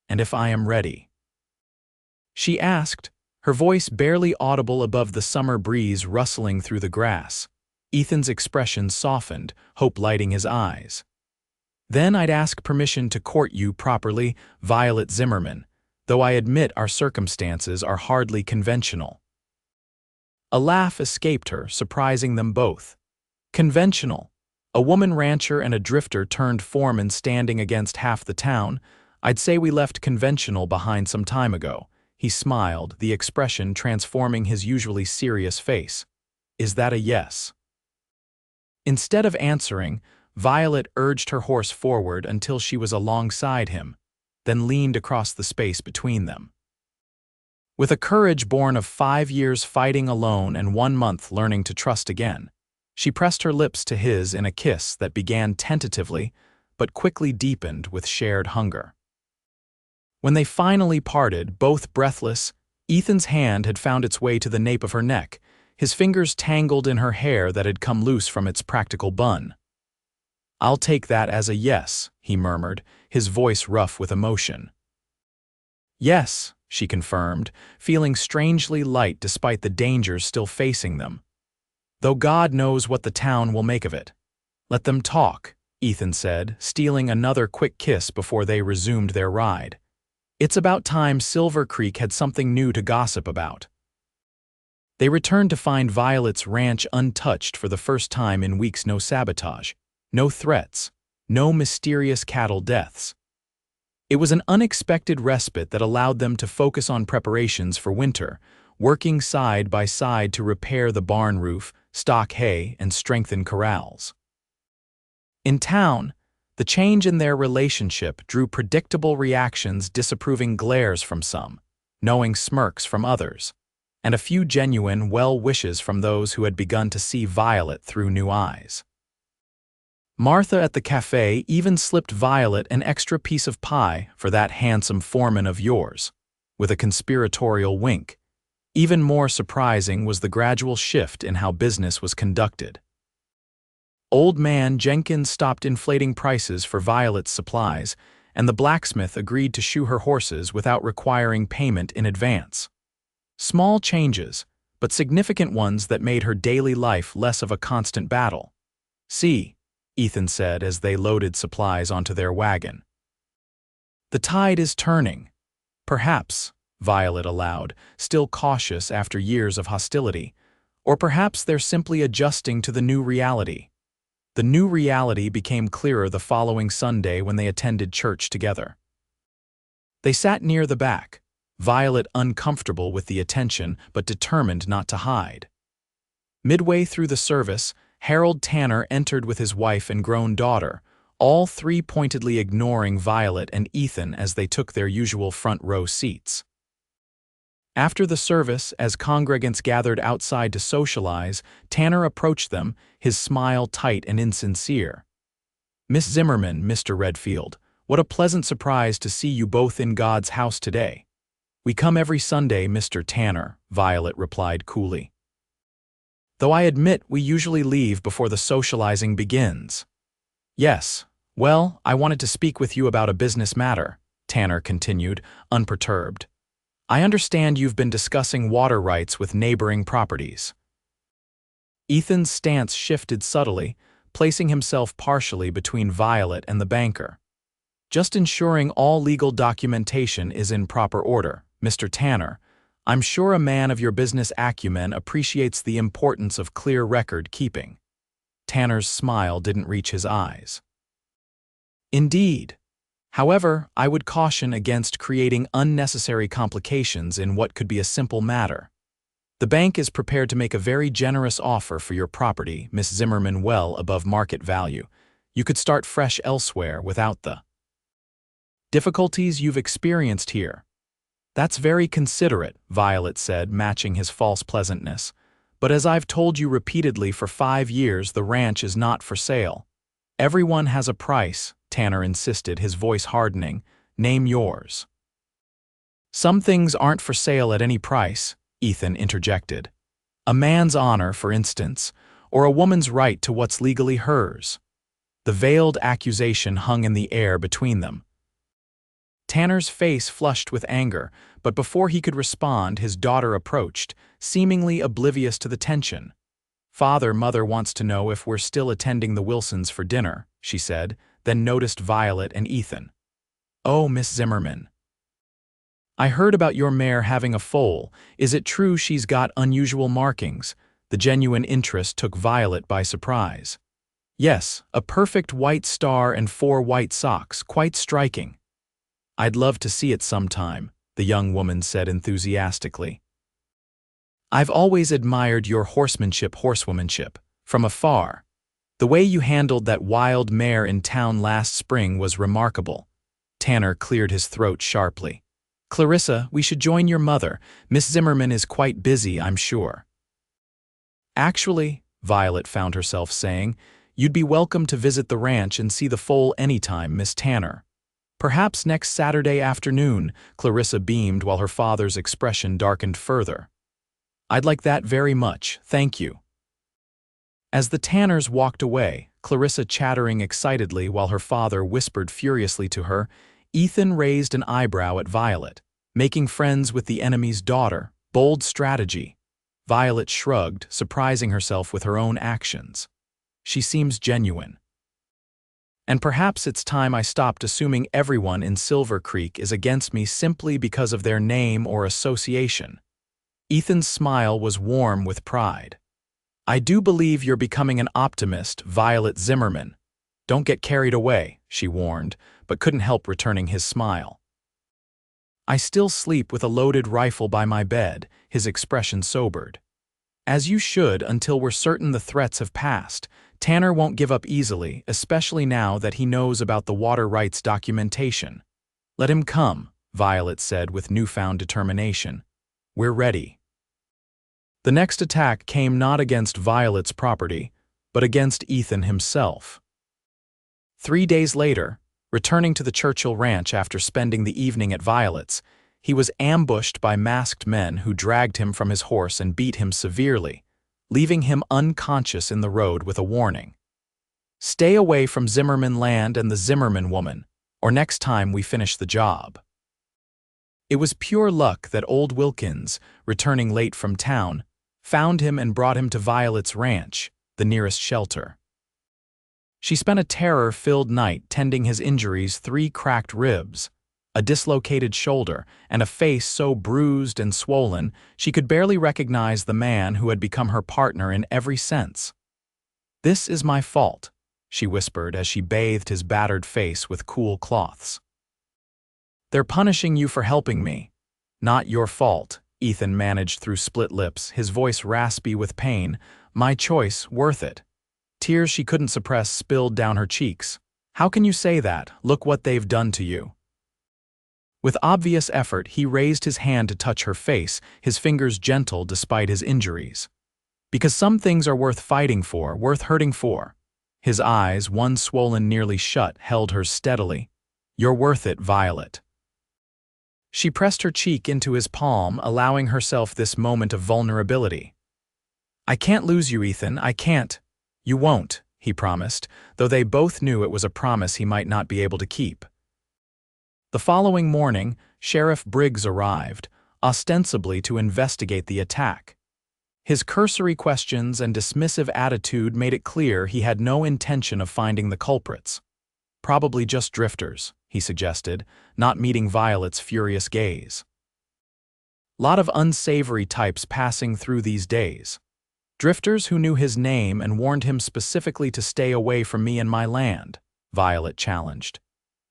Speaker 1: "And if I am ready?" she asked, her voice barely audible above the summer breeze rustling through the grass. Ethan's expression softened, hope lighting his eyes. "Then I'd ask permission to court you properly, Violet Zimmerman, though I admit our circumstances are hardly conventional." A laugh escaped her, surprising them both. Conventional? A woman rancher and a drifter turned foreman standing against half the town? "I'd say we left conventional behind some time ago." He smiled, the expression transforming his usually serious face. "Is that a yes?" Instead of answering, Violet urged her horse forward until she was alongside him, then leaned across the space between them. With a courage born of 5 years fighting alone and 1 month learning to trust again, she pressed her lips to his in a kiss that began tentatively but quickly deepened with shared hunger. When they finally parted, both breathless, Ethan's hand had found its way to the nape of her neck, his fingers tangled in her hair that had come loose from its practical bun. "I'll take that as a yes," he murmured, his voice rough with emotion. "Yes," she confirmed, feeling strangely light despite the dangers still facing them. "Though God knows what the town will make of it." "Let them talk," Ethan said, stealing another quick kiss before they resumed their ride. It's about time Silver Creek had something new to gossip about. They returned to find Violet's ranch untouched for the first time in weeks. No sabotage, no threats, no mysterious cattle deaths. It was an unexpected respite that allowed them to focus on preparations for winter, working side by side to repair the barn roof, stock hay, and strengthen corrals. In town, the change in their relationship drew predictable reactions, disapproving glares from some, knowing smirks from others, and a few genuine well wishes from those who had begun to see Violet through new eyes. Martha at the cafe even slipped Violet an extra piece of pie for "that handsome foreman of yours," with a conspiratorial wink. Even more surprising was the gradual shift in how business was conducted. Old man Jenkins stopped inflating prices for Violet's supplies, and the blacksmith agreed to shoe her horses without requiring payment in advance. Small changes, but significant ones that made her daily life less of a constant battle. "See," Ethan said as they loaded supplies onto their wagon. "The tide is turning." "Perhaps," Violet allowed, still cautious after years of hostility. "Or perhaps they're simply adjusting to the new reality." The new reality became clearer the following Sunday when they attended church together. They sat near the back, Violet uncomfortable with the attention but determined not to hide. Midway through the service, Harold Tanner entered with his wife and grown daughter, all three pointedly ignoring Violet and Ethan as they took their usual front row seats. After the service, as congregants gathered outside to socialize, Tanner approached them, his smile tight and insincere. "Miss Zimmerman, Mr. Redfield, what a pleasant surprise to see you both in God's house today." "We come every Sunday, Mr. Tanner," Violet replied coolly. "Though I admit we usually leave before the socializing begins." "Yes, Well, I wanted to speak with you about a business matter, Tanner continued, unperturbed. I understand you've been discussing water rights with neighboring properties. Ethan's stance shifted subtly, placing himself partially between Violet and the banker. Just ensuring all legal documentation is in proper order, Mr. Tanner. I'm sure a man of your business acumen appreciates the importance of clear record keeping. Tanner's smile didn't reach his eyes. Indeed. However, I would caution against creating unnecessary complications in what could be a simple matter. The bank is prepared to make a very generous offer for your property, Miss Zimmerman, well above market value. You could start fresh elsewhere without the difficulties you've experienced here. That's very considerate, Violet said, matching his false pleasantness. But as I've told you repeatedly for 5 years, the ranch is not for sale. Everyone has a price, Tanner insisted, his voice hardening. Name yours. Some things aren't for sale at any price, Ethan interjected. A man's honor, for instance, or a woman's right to what's legally hers. The veiled accusation hung in the air between them. Tanner's face flushed with anger, but before he could respond, his daughter approached, seemingly oblivious to the tension. Mother wants to know if we're still attending the Wilsons for dinner, she said, then noticed Violet and Ethan. Oh, Miss Zimmerman. I heard about your mare having a foal. Is it true she's got unusual markings? The genuine interest took Violet by surprise. Yes, a perfect white star and 4 white socks, quite striking. I'd love to see it sometime, the young woman said enthusiastically. I've always admired your horsewomanship, from afar. The way you handled that wild mare in town last spring was remarkable. Tanner cleared his throat sharply. Clarissa, we should join your mother. Miss Zimmerman is quite busy, I'm sure. Actually, Violet found herself saying, you'd be welcome to visit the ranch and see the foal anytime, Miss Tanner. Perhaps next Saturday afternoon, Clarissa beamed while her father's expression darkened further. I'd like that very much, thank you. As the Tanners walked away, Clarissa chattering excitedly while her father whispered furiously to her, Ethan raised an eyebrow at Violet. Making friends with the enemy's daughter, bold strategy. Violet shrugged, surprising herself with her own actions. She seems genuine. And perhaps it's time I stopped assuming everyone in Silver Creek is against me simply because of their name or association. Ethan's smile was warm with pride. I do believe you're becoming an optimist, Violet Zimmerman. Don't get carried away, she warned, but couldn't help returning his smile. I still sleep with a loaded rifle by my bed, his expression sobered. As you should until we're certain the threats have passed. Tanner won't give up easily, especially now that he knows about the water rights documentation. Let him come, Violet said with newfound determination. We're ready. The next attack came not against Violet's property, but against Ethan himself. 3 days later, returning to the Churchill Ranch after spending the evening at Violet's, he was ambushed by masked men who dragged him from his horse and beat him severely, leaving him unconscious in the road with a warning. Stay away from Zimmerman land and the Zimmerman woman, or next time we finish the job. It was pure luck that old Wilkins, returning late from town, found him and brought him to Violet's ranch, the nearest shelter. She spent a terror-filled night tending his injuries: 3 cracked ribs, a dislocated shoulder, and a face so bruised and swollen she could barely recognize the man who had become her partner in every sense. This is my fault, she whispered as she bathed his battered face with cool cloths. They're punishing you for helping me. Not your fault, Ethan managed through split lips, his voice raspy with pain. My choice, worth it. Tears she couldn't suppress spilled down her cheeks. How can you say that? Look what they've done to you. With obvious effort, he raised his hand to touch her face, his fingers gentle despite his injuries. Because some things are worth fighting for, worth hurting for. His eyes, one swollen nearly shut, held hers steadily. You're worth it, Violet. She pressed her cheek into his palm, allowing herself this moment of vulnerability. I can't lose you, Ethan, I can't. You won't, he promised, though they both knew it was a promise he might not be able to keep. The following morning, Sheriff Briggs arrived, ostensibly to investigate the attack. His cursory questions and dismissive attitude made it clear he had no intention of finding the culprits. Probably just drifters, he suggested, not meeting Violet's furious gaze. Lot of unsavory types passing through these days. Drifters who knew his name and warned him specifically to stay away from me and my land, Violet challenged.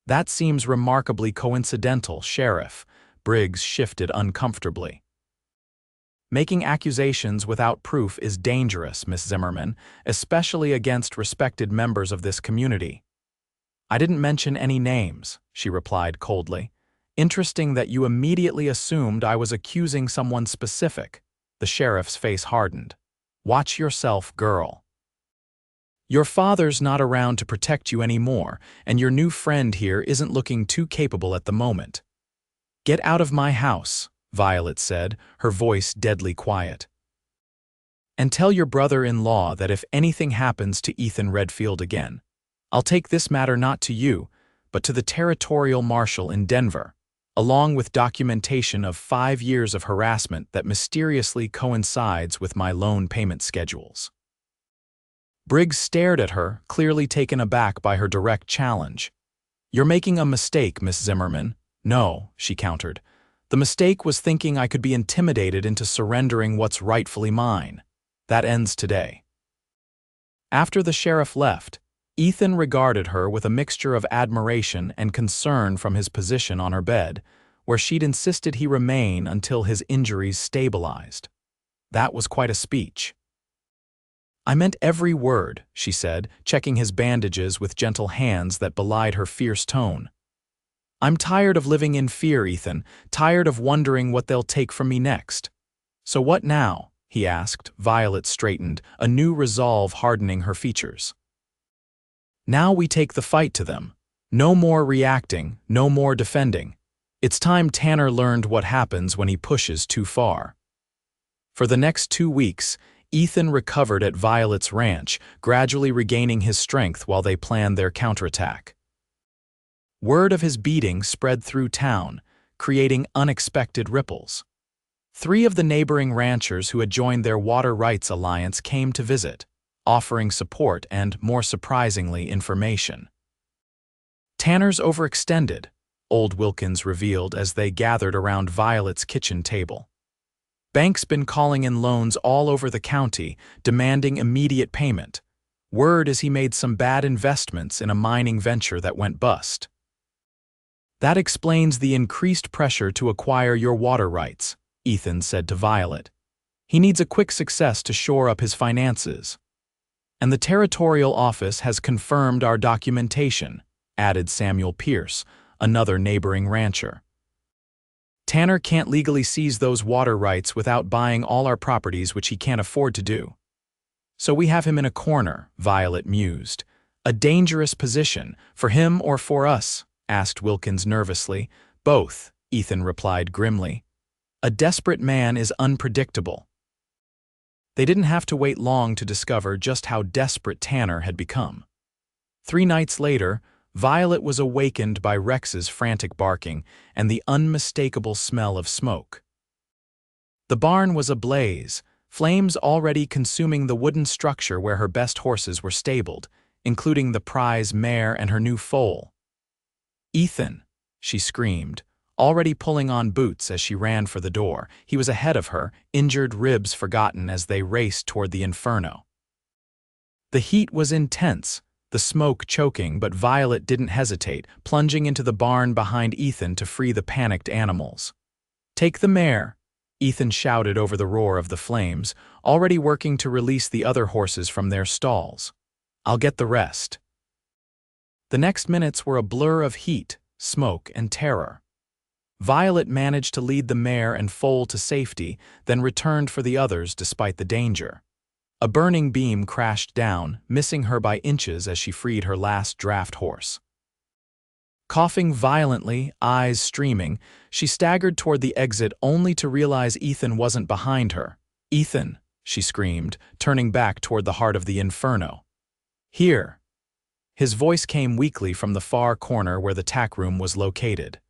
Speaker 1: That seems remarkably coincidental, Sheriff. Briggs shifted uncomfortably. Making accusations without proof is dangerous, Miss Zimmerman, especially against respected members of this community. I didn't mention any names, she replied coldly. Interesting that you immediately assumed I was accusing someone specific. The sheriff's face hardened. Watch yourself, girl. Your father's not around to protect you anymore, and your new friend here isn't looking too capable at the moment. Get out of my house, Violet said, her voice deadly quiet. And tell your brother-in-law that if anything happens to Ethan Redfield again, I'll take this matter not to you, but to the territorial marshal in Denver, along with documentation of 5 years of harassment that mysteriously coincides with my loan payment schedules. Briggs stared at her, clearly taken aback by her direct challenge. You're making a mistake, Miss Zimmerman. No, she countered. The mistake was thinking I could be intimidated into surrendering what's rightfully mine. That ends today. After the sheriff left, Ethan regarded her with a mixture of admiration and concern from his position on her bed, where she'd insisted he remain until his injuries stabilized. That was quite a speech. I meant every word, she said, checking his bandages with gentle hands that belied her fierce tone. I'm tired of living in fear, Ethan, tired of wondering what they'll take from me next. So what now? He asked. Violet straightened, a new resolve hardening her features. Now we take the fight to them. No more reacting, no more defending. It's time Tanner learned what happens when he pushes too far. For the next 2 weeks, Ethan recovered at Violet's ranch, gradually regaining his strength while they planned their counterattack. Word of his beating spread through town, creating unexpected ripples. 3 of the neighboring ranchers who had joined their Water Rights Alliance came to visit, offering support and, more surprisingly, information. Tanner's overextended, old Wilkins revealed as they gathered around Violet's kitchen table. Banks been calling in loans all over the county, demanding immediate payment. Word is he made some bad investments in a mining venture that went bust. That explains the increased pressure to acquire your water rights, Ethan said to Violet. He needs a quick success to shore up his finances. And the territorial office has confirmed our documentation, added Samuel Pierce, another neighboring rancher. Tanner can't legally seize those water rights without buying all our properties, which he can't afford to do. So we have him in a corner, Violet mused. A dangerous position, for him or for us, asked Wilkins nervously. Both, Ethan replied grimly. A desperate man is unpredictable. They didn't have to wait long to discover just how desperate Tanner had become. 3 nights later, Violet was awakened by Rex's frantic barking and the unmistakable smell of smoke. The barn was ablaze, flames already consuming the wooden structure where her best horses were stabled, including the prize mare and her new foal. Ethan, she screamed, already pulling on boots as she ran for the door. He was ahead of her, injured ribs forgotten as they raced toward the inferno. The heat was intense, the smoke choking, but Violet didn't hesitate, plunging into the barn behind Ethan to free the panicked animals. Take the mare, Ethan shouted over the roar of the flames, already working to release the other horses from their stalls. I'll get the rest. The next minutes were a blur of heat, smoke, and terror. Violet managed to lead the mare and foal to safety, then returned for the others despite the danger. A burning beam crashed down, missing her by inches as she freed her last draft horse. Coughing violently, eyes streaming, she staggered toward the exit only to realize Ethan wasn't behind her. Ethan, she screamed, turning back toward the heart of the inferno. Here. His voice came weakly from the far corner where the tack room was located.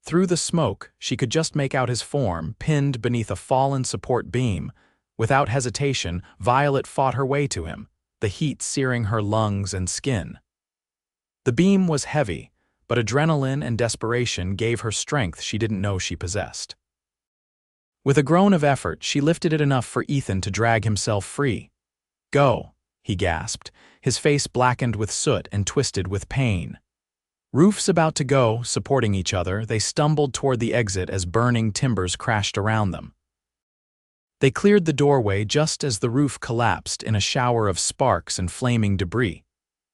Speaker 1: Through the smoke, she could just make out his form, pinned beneath a fallen support beam. Without hesitation, Violet fought her way to him, the heat searing her lungs and skin. The beam was heavy, but adrenaline and desperation gave her strength she didn't know she possessed. With a groan of effort, she lifted it enough for Ethan to drag himself free. "Go," he gasped, his face blackened with soot and twisted with pain. Roofs about to go, supporting each other, they stumbled toward the exit as burning timbers crashed around them. They cleared the doorway just as the roof collapsed in a shower of sparks and flaming debris,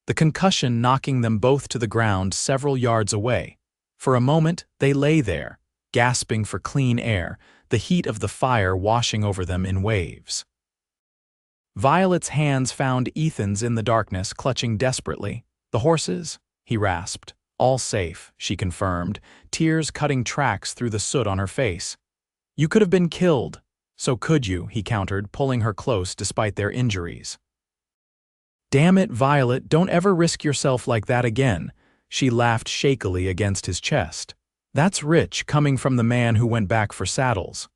Speaker 1: the concussion knocking them both to the ground several yards away. For a moment, they lay there, gasping for clean air, the heat of the fire washing over them in waves. Violet's hands found Ethan's in the darkness, clutching desperately. "The horses?" he rasped. "All safe," she confirmed, tears cutting tracks through the soot on her face. "You could have been killed." "So could you," he countered, pulling her close despite their injuries. "Damn it, Violet, don't ever risk yourself like that again," she laughed shakily against his chest. "That's rich, coming from the man who went back for saddles."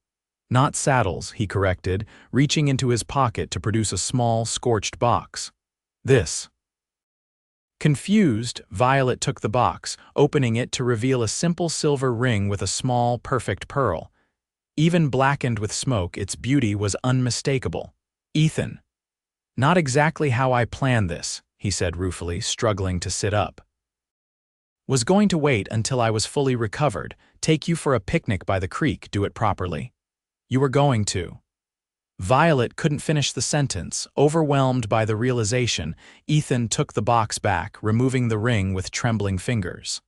Speaker 1: "Not saddles," he corrected, reaching into his pocket to produce a small, scorched box. "This." Confused, Violet took the box, opening it to reveal a simple silver ring with a small, perfect pearl. Even blackened with smoke, its beauty was unmistakable. "Ethan." "Not exactly how I planned this," he said ruefully, struggling to sit up. "Was going to wait until I was fully recovered, take you for a picnic by the creek, do it properly. You were going to." Violet couldn't finish the sentence. Overwhelmed by the realization, Ethan took the box back, removing the ring with trembling fingers.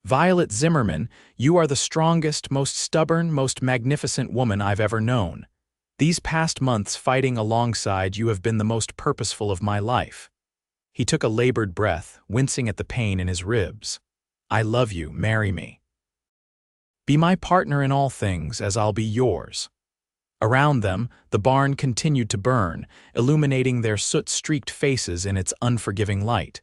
Speaker 1: "Violet Zimmerman, you are the strongest, most stubborn, most magnificent woman I've ever known. These past months fighting alongside you have been the most purposeful of my life." He took a labored breath, wincing at the pain in his ribs. "I love you, marry me. Be my partner in all things, as I'll be yours." Around them, the barn continued to burn, illuminating their soot-streaked faces in its unforgiving light.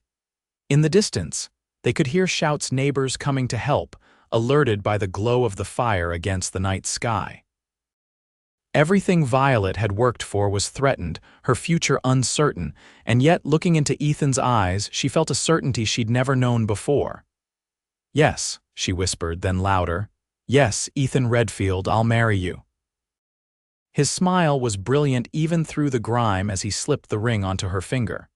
Speaker 1: In the distance, they could hear shouts, neighbors coming to help, alerted by the glow of the fire against the night sky. Everything Violet had worked for was threatened, her future uncertain, and yet, looking into Ethan's eyes, she felt a certainty she'd never known before. "Yes," she whispered, then louder. "Yes, Ethan Redfield, I'll marry you." His smile was brilliant even through the grime as he slipped the ring onto her finger.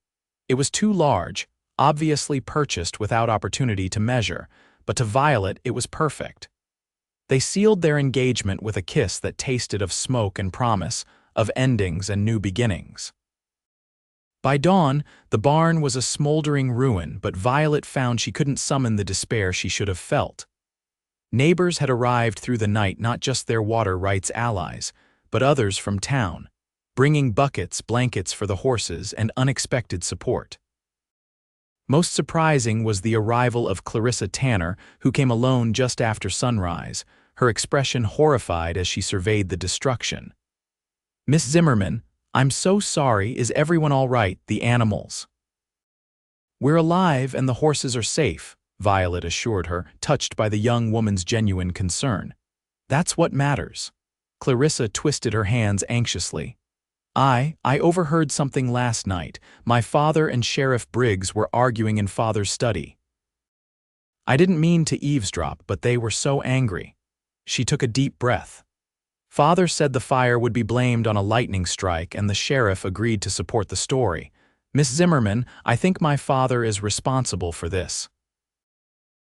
Speaker 1: It was too large, obviously purchased without opportunity to measure, but to Violet it was perfect. They sealed their engagement with a kiss that tasted of smoke and promise, of endings and new beginnings. By dawn, the barn was a smoldering ruin, but Violet found she couldn't summon the despair she should have felt. Neighbors had arrived through the night, not just their water rights allies, but others from town, bringing buckets, blankets for the horses, and unexpected support. Most surprising was the arrival of Clarissa Tanner, who came alone just after sunrise, her expression horrified as she surveyed the destruction. "Miss Zimmerman, I'm so sorry. Is everyone all right, the animals?" "We're alive and the horses are safe," Violet assured her, touched by the young woman's genuine concern. "That's what matters." Clarissa twisted her hands anxiously. I overheard something last night. My father and Sheriff Briggs were arguing in Father's study. I didn't mean to eavesdrop, but they were so angry." She took a deep breath. "Father said the fire would be blamed on a lightning strike, and the sheriff agreed to support the story. Miss Zimmerman, I think my father is responsible for this."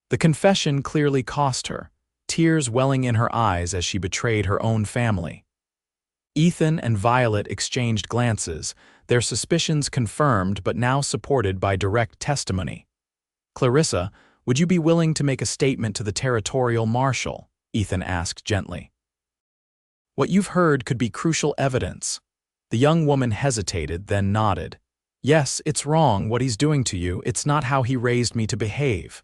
Speaker 1: The confession clearly cost her, tears welling in her eyes as she betrayed her own family. Ethan and Violet exchanged glances, their suspicions confirmed but now supported by direct testimony. "Clarissa, would you be willing to make a statement to the territorial marshal?" Ethan asked gently. "What you've heard could be crucial evidence." The young woman hesitated, then nodded. "Yes, it's wrong what he's doing to you. It's not how he raised me to behave."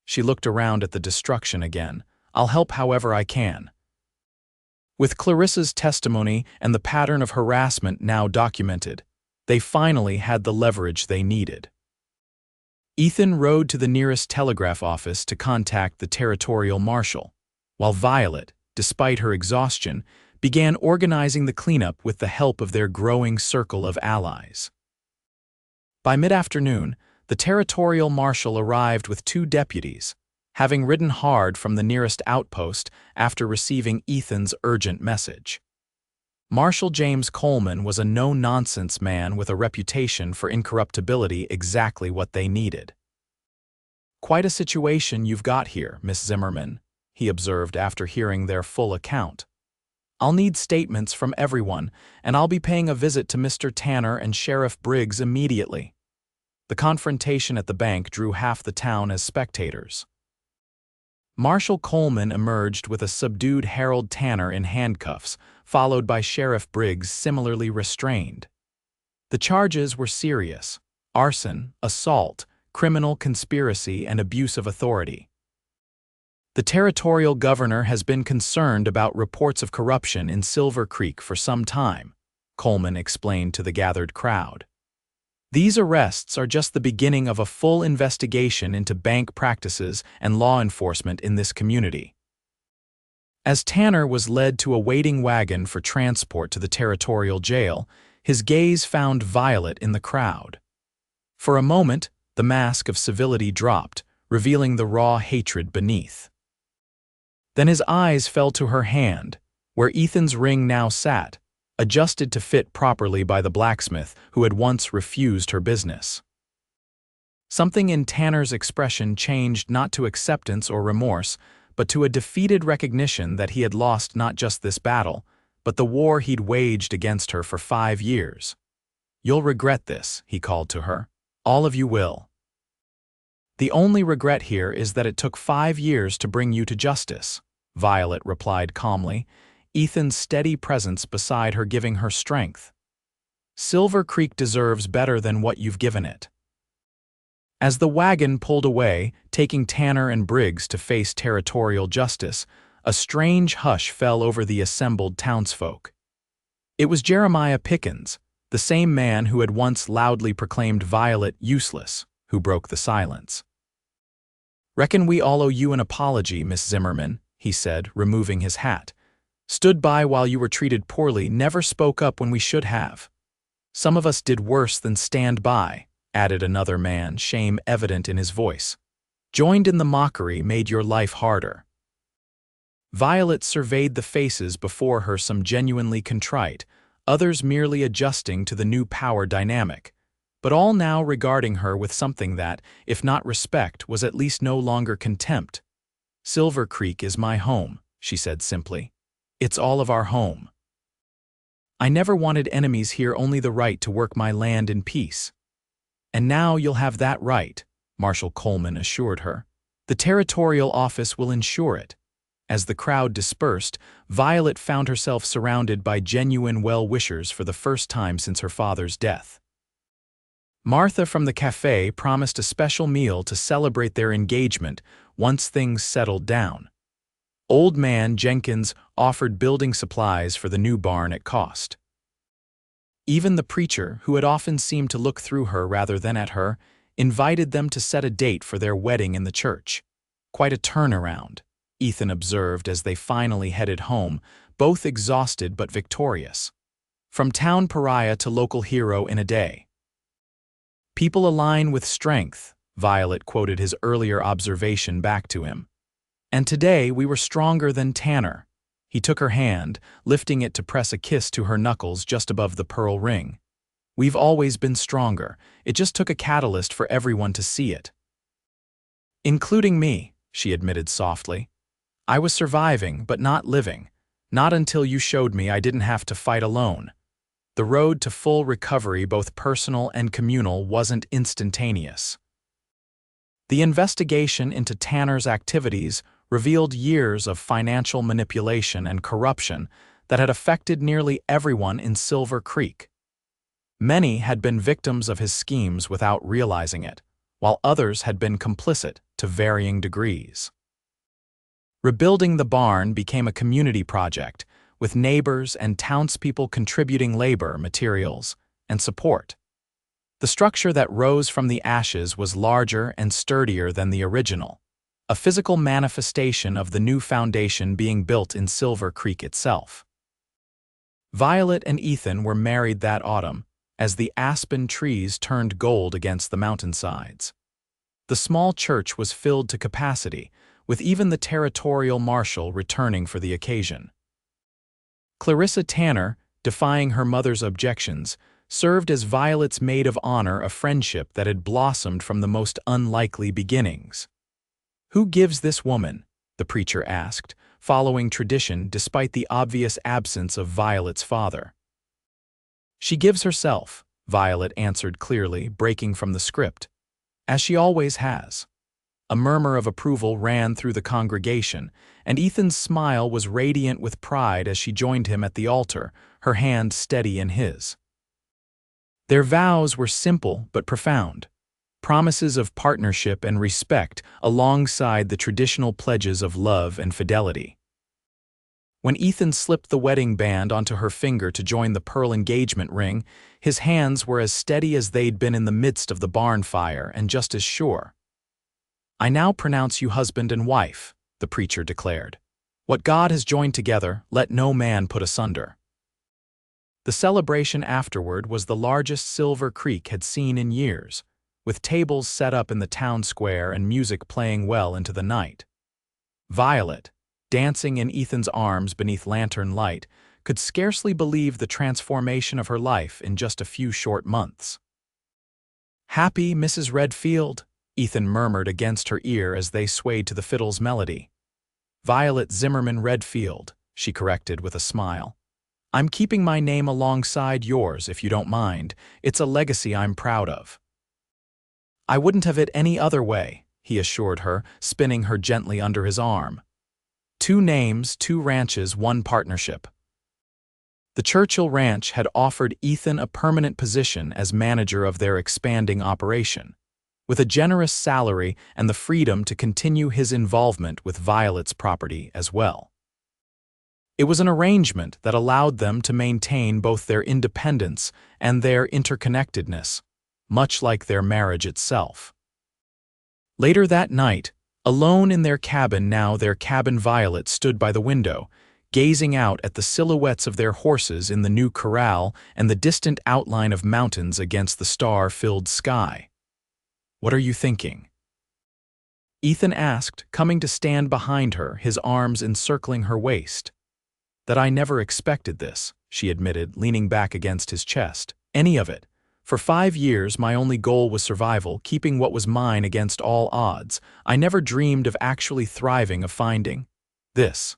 Speaker 1: She looked around at the destruction again. "I'll help however I can." With Clarissa's testimony and the pattern of harassment now documented, They finally had the leverage they needed. Ethan rode to the nearest telegraph office to contact the territorial marshal, while Violet, despite her exhaustion, began organizing the cleanup with the help of their growing circle of allies. By mid-afternoon, the territorial marshal arrived with 2 deputies, having ridden hard from the nearest outpost after receiving Ethan's urgent message. Marshal James Coleman was a no-nonsense man with a reputation for incorruptibility, exactly what they needed. "Quite a situation you've got here, Miss Zimmerman," he observed after hearing their full account. "I'll need statements from everyone, and I'll be paying a visit to Mr. Tanner and Sheriff Briggs immediately." The confrontation at the bank drew half the town as spectators. Marshal Coleman emerged with a subdued Harold Tanner in handcuffs, followed by Sheriff Briggs similarly restrained. The charges were serious: arson, assault, criminal conspiracy, and abuse of authority. "The territorial governor has been concerned about reports of corruption in Silver Creek for some time," Coleman explained to the gathered crowd. "These arrests are just the beginning of a full investigation into bank practices and law enforcement in this community." As Tanner was led to a waiting wagon for transport to the territorial jail, his gaze found Violet in the crowd. For a moment, the mask of civility dropped, revealing the raw hatred beneath. Then his eyes fell to her hand, where Ethan's ring now sat, adjusted to fit properly by the blacksmith who had once refused her business. Something in Tanner's expression changed not to acceptance or remorse, but to a defeated recognition that he had lost not just this battle, but the war he'd waged against her for 5 years. "You'll regret this," he called to her. "All of you will. The only regret here is that it took 5 years to bring you to justice," Violet replied calmly, Ethan's steady presence beside her giving her strength. "Silver Creek deserves better than what you've given it." As the wagon pulled away, taking Tanner and Briggs to face territorial justice, a strange hush fell over the assembled townsfolk. It was Jeremiah Pickens, the same man who had once loudly proclaimed Violet useless, who broke the silence. "Reckon we all owe you an apology, Miss Zimmerman," he said, removing his hat. "Stood by while you were treated poorly, never spoke up when we should have." "Some of us did worse than stand by," added another man, shame evident in his voice. "Joined in the mockery, made your life harder." Violet surveyed the faces before her, some genuinely contrite, others merely adjusting to the new power dynamic, but all now regarding her with something that, if not respect, was at least no longer contempt. "Silver Creek is my home," she said simply. "It's all of our home. I never wanted enemies here, only the right to work my land in peace." "And now you'll have that right," Marshal Coleman assured her. "The territorial office will ensure it." As the crowd dispersed, Violet found herself surrounded by genuine well-wishers for the first time since her father's death. Martha from the cafe promised a special meal to celebrate their engagement once things settled down. Old Man Jenkins offered building supplies for the new barn at cost. Even the preacher, who had often seemed to look through her rather than at her, invited them to set a date for their wedding in the church. "Quite a turnaround," Ethan observed as they finally headed home, both exhausted but victorious. "From town pariah to local hero in a day." "People align with strength," Violet quoted his earlier observation back to him. "And today we were stronger than Tanner." He took her hand, lifting it to press a kiss to her knuckles just above the pearl ring. "We've always been stronger. It just took a catalyst for everyone to see it." "Including me," she admitted softly. "I was surviving, but not living. Not until you showed me I didn't have to fight alone." The road to full recovery, both personal and communal, wasn't instantaneous. The investigation into Tanner's activities revealed years of financial manipulation and corruption that had affected nearly everyone in Silver Creek. Many had been victims of his schemes without realizing it, while others had been complicit to varying degrees. Rebuilding the barn became a community project, with neighbors and townspeople contributing labor, materials, and support. The structure that rose from the ashes was larger and sturdier than the original, a physical manifestation of the new foundation being built in Silver Creek itself. Violet and Ethan were married that autumn, as the aspen trees turned gold against the mountainsides. The small church was filled to capacity, with even the territorial marshal returning for the occasion. Clarissa Tanner, defying her mother's objections, served as Violet's maid of honor, a friendship that had blossomed from the most unlikely beginnings. "Who gives this woman?" the preacher asked, following tradition despite the obvious absence of Violet's father. "She gives herself," Violet answered clearly, breaking from the script, "as she always has." A murmur of approval ran through the congregation, and Ethan's smile was radiant with pride as she joined him at the altar, her hand steady in his. Their vows were simple but profound, promises of partnership and respect alongside the traditional pledges of love and fidelity. When Ethan slipped the wedding band onto her finger to join the pearl engagement ring, his hands were as steady as they'd been in the midst of the barn fire and just as sure. "I now pronounce you husband and wife," the preacher declared. "What God has joined together, let no man put asunder." The celebration afterward was the largest Silver Creek had seen in years, with tables set up in the town square and music playing well into the night. Violet, dancing in Ethan's arms beneath lantern light, could scarcely believe the transformation of her life in just a few short months. "Happy Mrs. Redfield," Ethan murmured against her ear as they swayed to the fiddle's melody. "Violet Zimmerman Redfield," she corrected with a smile. "I'm keeping my name alongside yours, if you don't mind. It's a legacy I'm proud of." "I wouldn't have it any other way," he assured her, spinning her gently under his arm. "Two names, two ranches, one partnership." The Churchill Ranch had offered Ethan a permanent position as manager of their expanding operation, with a generous salary and the freedom to continue his involvement with Violet's property as well. It was an arrangement that allowed them to maintain both their independence and their interconnectedness, much like their marriage itself. Later that night, alone in their cabin, Violet stood by the window, gazing out at the silhouettes of their horses in the new corral and the distant outline of mountains against the star-filled sky. "What are you thinking?" Ethan asked, coming to stand behind her, his arms encircling her waist. "That I never expected this," she admitted, leaning back against his chest. "Any of it. For 5 years, my only goal was survival, keeping what was mine against all odds. I never dreamed of actually thriving, of finding this."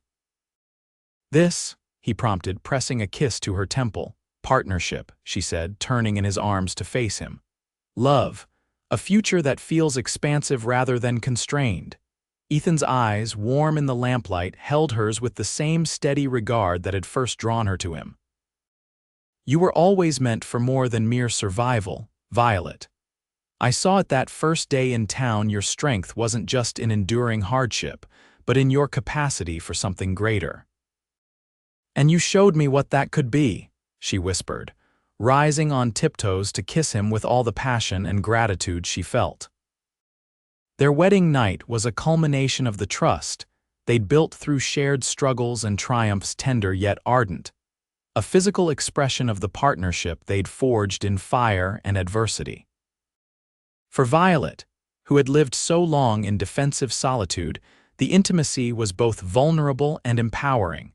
Speaker 1: "This," he prompted, pressing a kiss to her temple. "Partnership," she said, turning in his arms to face him. "Love, a future that feels expansive rather than constrained." Ethan's eyes, warm in the lamplight, held hers with the same steady regard that had first drawn her to him. "You were always meant for more than mere survival, Violet. I saw it that first day in town. Your strength wasn't just in enduring hardship, but in your capacity for something greater. And you showed me what that could be," she whispered, rising on tiptoes to kiss him with all the passion and gratitude she felt. Their wedding night was a culmination of the trust they'd built through shared struggles and triumphs, tender yet ardent, a physical expression of the partnership they'd forged in fire and adversity. For Violet, who had lived so long in defensive solitude, the intimacy was both vulnerable and empowering,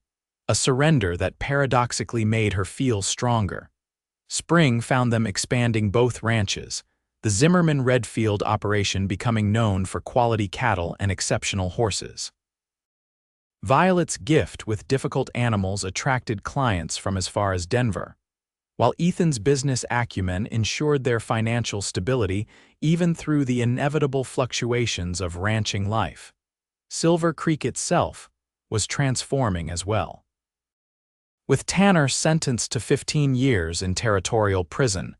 Speaker 1: a surrender that paradoxically made her feel stronger. Spring found them expanding both ranches, the Zimmerman Redfield operation becoming known for quality cattle and exceptional horses. Violet's gift with difficult animals attracted clients from as far as Denver, while Ethan's business acumen ensured their financial stability even through the inevitable fluctuations of ranching life. Silver Creek itself was transforming as well. With Tanner sentenced to 15 years in territorial prison,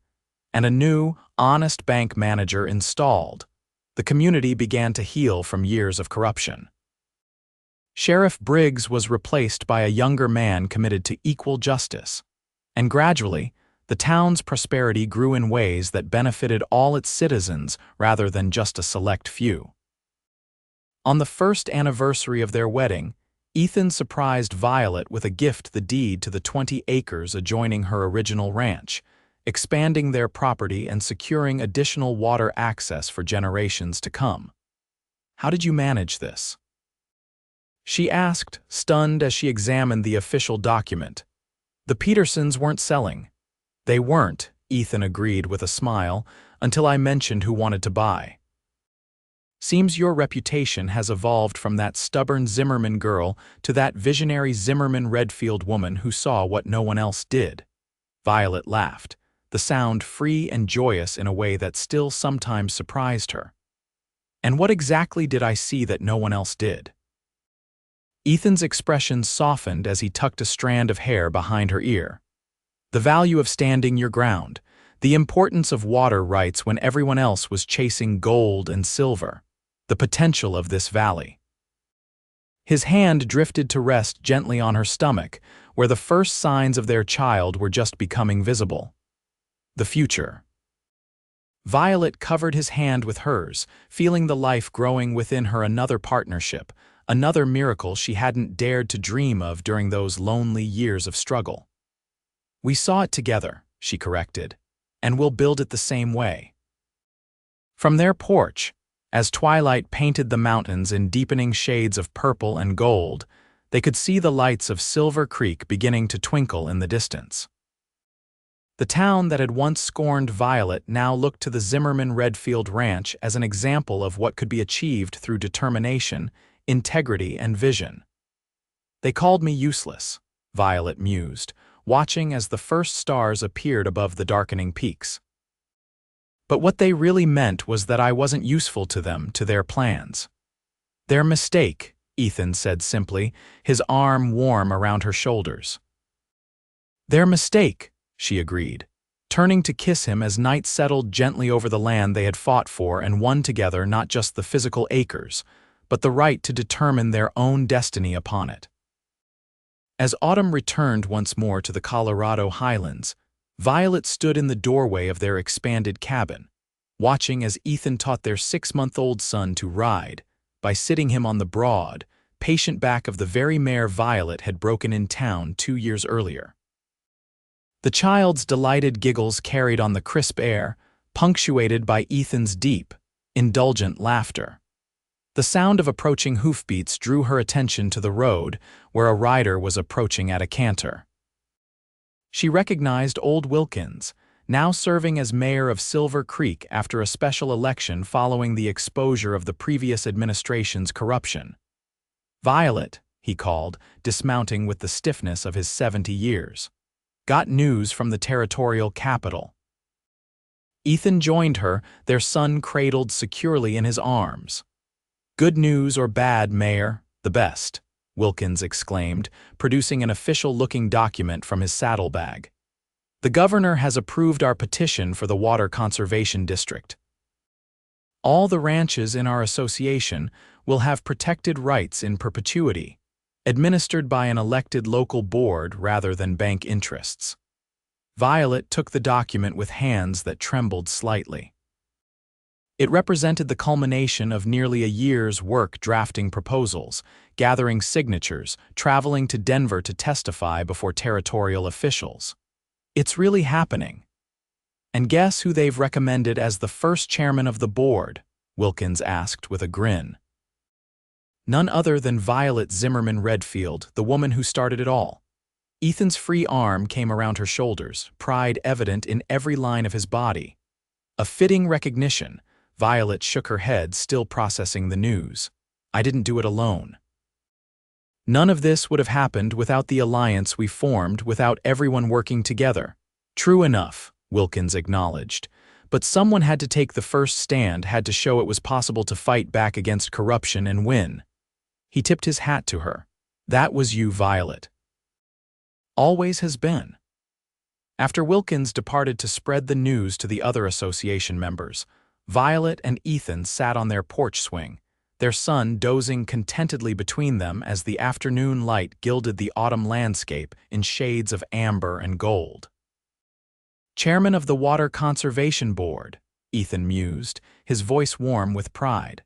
Speaker 1: and a new, honest bank manager installed, the community began to heal from years of corruption. Sheriff Briggs was replaced by a younger man committed to equal justice, and gradually, The town's prosperity grew in ways that benefited all its citizens rather than just a select few. On the first anniversary of their wedding, Ethan surprised Violet with a gift, the deed to the 20 acres adjoining her original ranch, expanding their property and securing additional water access for generations to come. "How did you manage this?" she asked, stunned as she examined the official document. "The Petersons weren't selling." "They weren't," Ethan agreed with a smile, "until I mentioned who wanted to buy. Seems your reputation has evolved from that stubborn Zimmerman girl to that visionary Zimmerman Redfield woman who saw what no one else did." Violet laughed, the sound free and joyous in a way that still sometimes surprised her. "And what exactly did I see that no one else did?" Ethan's expression softened as he tucked a strand of hair behind her ear. "The value of standing your ground, the importance of water rights when everyone else was chasing gold and silver, the potential of this valley." His hand drifted to rest gently on her stomach, where the first signs of their child were just becoming visible. "The future." Violet covered his hand with hers, feeling the life growing within her. Another partnership, another miracle she hadn't dared to dream of during those lonely years of struggle. "We saw it together," she corrected, "and we'll build it the same way." From their porch, as twilight painted the mountains in deepening shades of purple and gold, they could see the lights of Silver Creek beginning to twinkle in the distance. The town that had once scorned Violet now looked to the Zimmerman Redfield Ranch as an example of what could be achieved through determination, integrity, and vision. "They called me useless," Violet mused, watching as the first stars appeared above the darkening peaks. "But what they really meant was that I wasn't useful to them, to their plans." "Their mistake," Ethan said simply, his arm warm around her shoulders. "Their mistake," she agreed, turning to kiss him as night settled gently over the land they had fought for and won together, not just the physical acres, but the right to determine their own destiny upon it. As autumn returned once more to the Colorado highlands, Violet stood in the doorway of their expanded cabin, watching as Ethan taught their 6-month-old son to ride by sitting him on the broad, patient back of the very mare Violet had broken in town 2 years earlier. The child's delighted giggles carried on the crisp air, punctuated by Ethan's deep, indulgent laughter. The sound of approaching hoofbeats drew her attention to the road, where a rider was approaching at a canter. She recognized old Wilkins, now serving as mayor of Silver Creek after a special election following the exposure of the previous administration's corruption. "Violet," he called, dismounting with the stiffness of his 70 years. "Got news from the territorial capital." Ethan joined her, their son cradled securely in his arms. "Good news or bad, Mayor? The best," Wilkins exclaimed, producing an official-looking document from his saddlebag. "The governor has approved our petition for the Water Conservation District. All the ranches in our association will have protected rights in perpetuity, administered by an elected local board rather than bank interests." Violet took the document with hands that trembled slightly. It represented the culmination of nearly a year's work drafting proposals, gathering signatures, traveling to Denver to testify before territorial officials. "It's really happening." "And guess who they've recommended as the first chairman of the board?" Wilkins asked with a grin. "None other than Violet Zimmerman Redfield, the woman who started it all." Ethan's free arm came around her shoulders, pride evident in every line of his body. "A fitting recognition." Violet shook her head, still processing the news. "I didn't do it alone. None of this would have happened without the alliance we formed, without everyone working together." "True enough," Wilkins acknowledged. "But someone had to take the first stand, had to show it was possible to fight back against corruption and win." He tipped his hat to her. "That was you, Violet. Always has been." After Wilkins departed to spread the news to the other association members, Violet and Ethan sat on their porch swing, their son dozing contentedly between them as the afternoon light gilded the autumn landscape in shades of amber and gold. Chairman of the Water Conservation Board, Ethan mused, his voice warm with pride.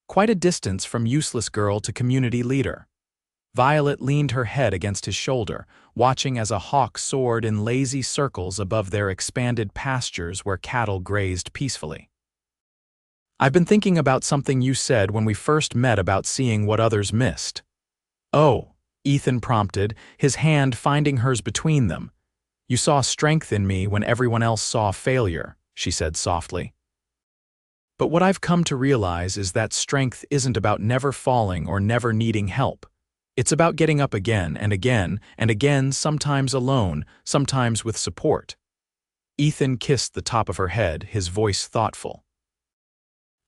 Speaker 1: Quite a distance from useless girl to community leader. Violet leaned her head against his shoulder, watching as a hawk soared in lazy circles above their expanded pastures where cattle grazed peacefully. "I've been thinking about something you said when we first met about seeing what others missed." "Oh," Ethan prompted, his hand finding hers between them. "You saw strength in me when everyone else saw failure," she said softly. "But what I've come to realize is that strength isn't about never falling or never needing help. It's about getting up again and again and again, sometimes alone, sometimes with support." Ethan kissed the top of her head, his voice thoughtful.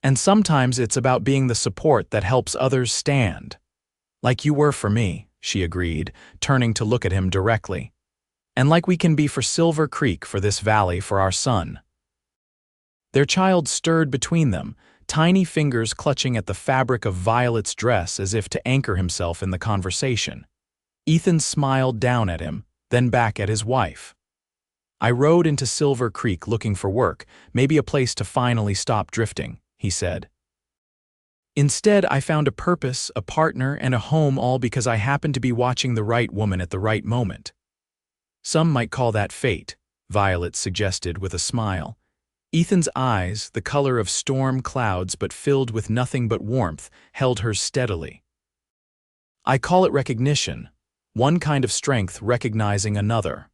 Speaker 1: "And sometimes it's about being the support that helps others stand. Like you were for me," she agreed, turning to look at him directly. "And like we can be for Silver Creek, for this valley, for our son." Their child stirred between them, tiny fingers clutching at the fabric of Violet's dress as if to anchor himself in the conversation. Ethan smiled down at him, then back at his wife. "I rode into Silver Creek looking for work, maybe a place to finally stop drifting," he said. "Instead, I found a purpose, a partner, and a home, all because I happened to be watching the right woman at the right moment." "Some might call that fate," Violet suggested with a smile. Ethan's eyes, the color of storm clouds but filled with nothing but warmth, held hers steadily. "I call it recognition, one kind of strength recognizing another."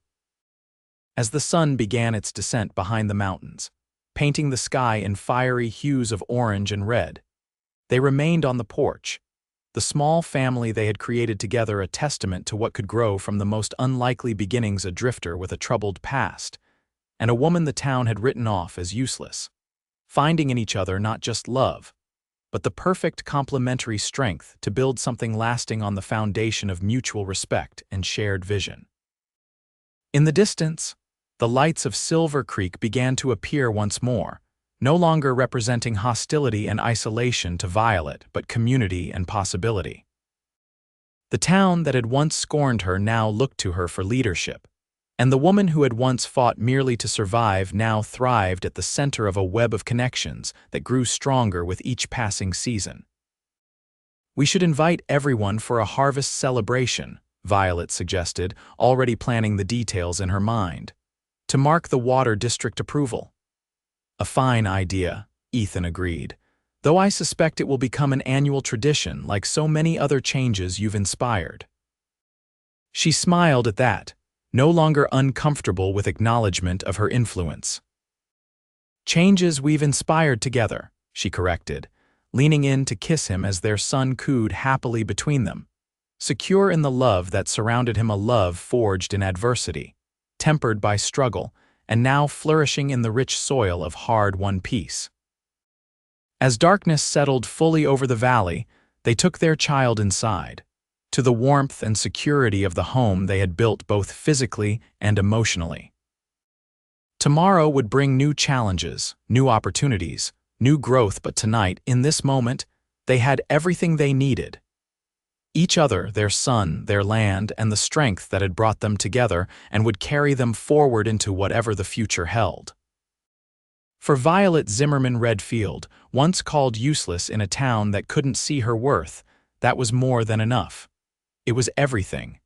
Speaker 1: As the sun began its descent behind the mountains, painting the sky in fiery hues of orange and red, they remained on the porch, the small family they had created together, a testament to what could grow from the most unlikely beginnings, a drifter with a troubled past, and a woman the town had written off as useless, finding in each other not just love, but the perfect complementary strength to build something lasting on the foundation of mutual respect and shared vision. In the distance, the lights of Silver Creek began to appear once more, no longer representing hostility and isolation to Violet, but community and possibility. The town that had once scorned her now looked to her for leadership, and the woman who had once fought merely to survive now thrived at the center of a web of connections that grew stronger with each passing season. "We should invite everyone for a harvest celebration," Violet suggested, already planning the details in her mind, "to mark the Water District approval." "A fine idea," Ethan agreed, "though I suspect it will become an annual tradition like so many other changes you've inspired." She smiled at that, no longer uncomfortable with acknowledgement of her influence. "Changes we've inspired together," she corrected, leaning in to kiss him as their son cooed happily between them, secure in the love that surrounded him, a love forged in adversity, tempered by struggle, and now flourishing in the rich soil of hard-won peace. As darkness settled fully over the valley, they took their child inside, to the warmth and security of the home they had built both physically and emotionally. Tomorrow would bring new challenges, new opportunities, new growth, but tonight, in this moment, they had everything they needed. Each other, their son, their land, and the strength that had brought them together and would carry them forward into whatever the future held. For Violet Zimmerman Redfield, once called useless in a town that couldn't see her worth, that was more than enough. It was everything.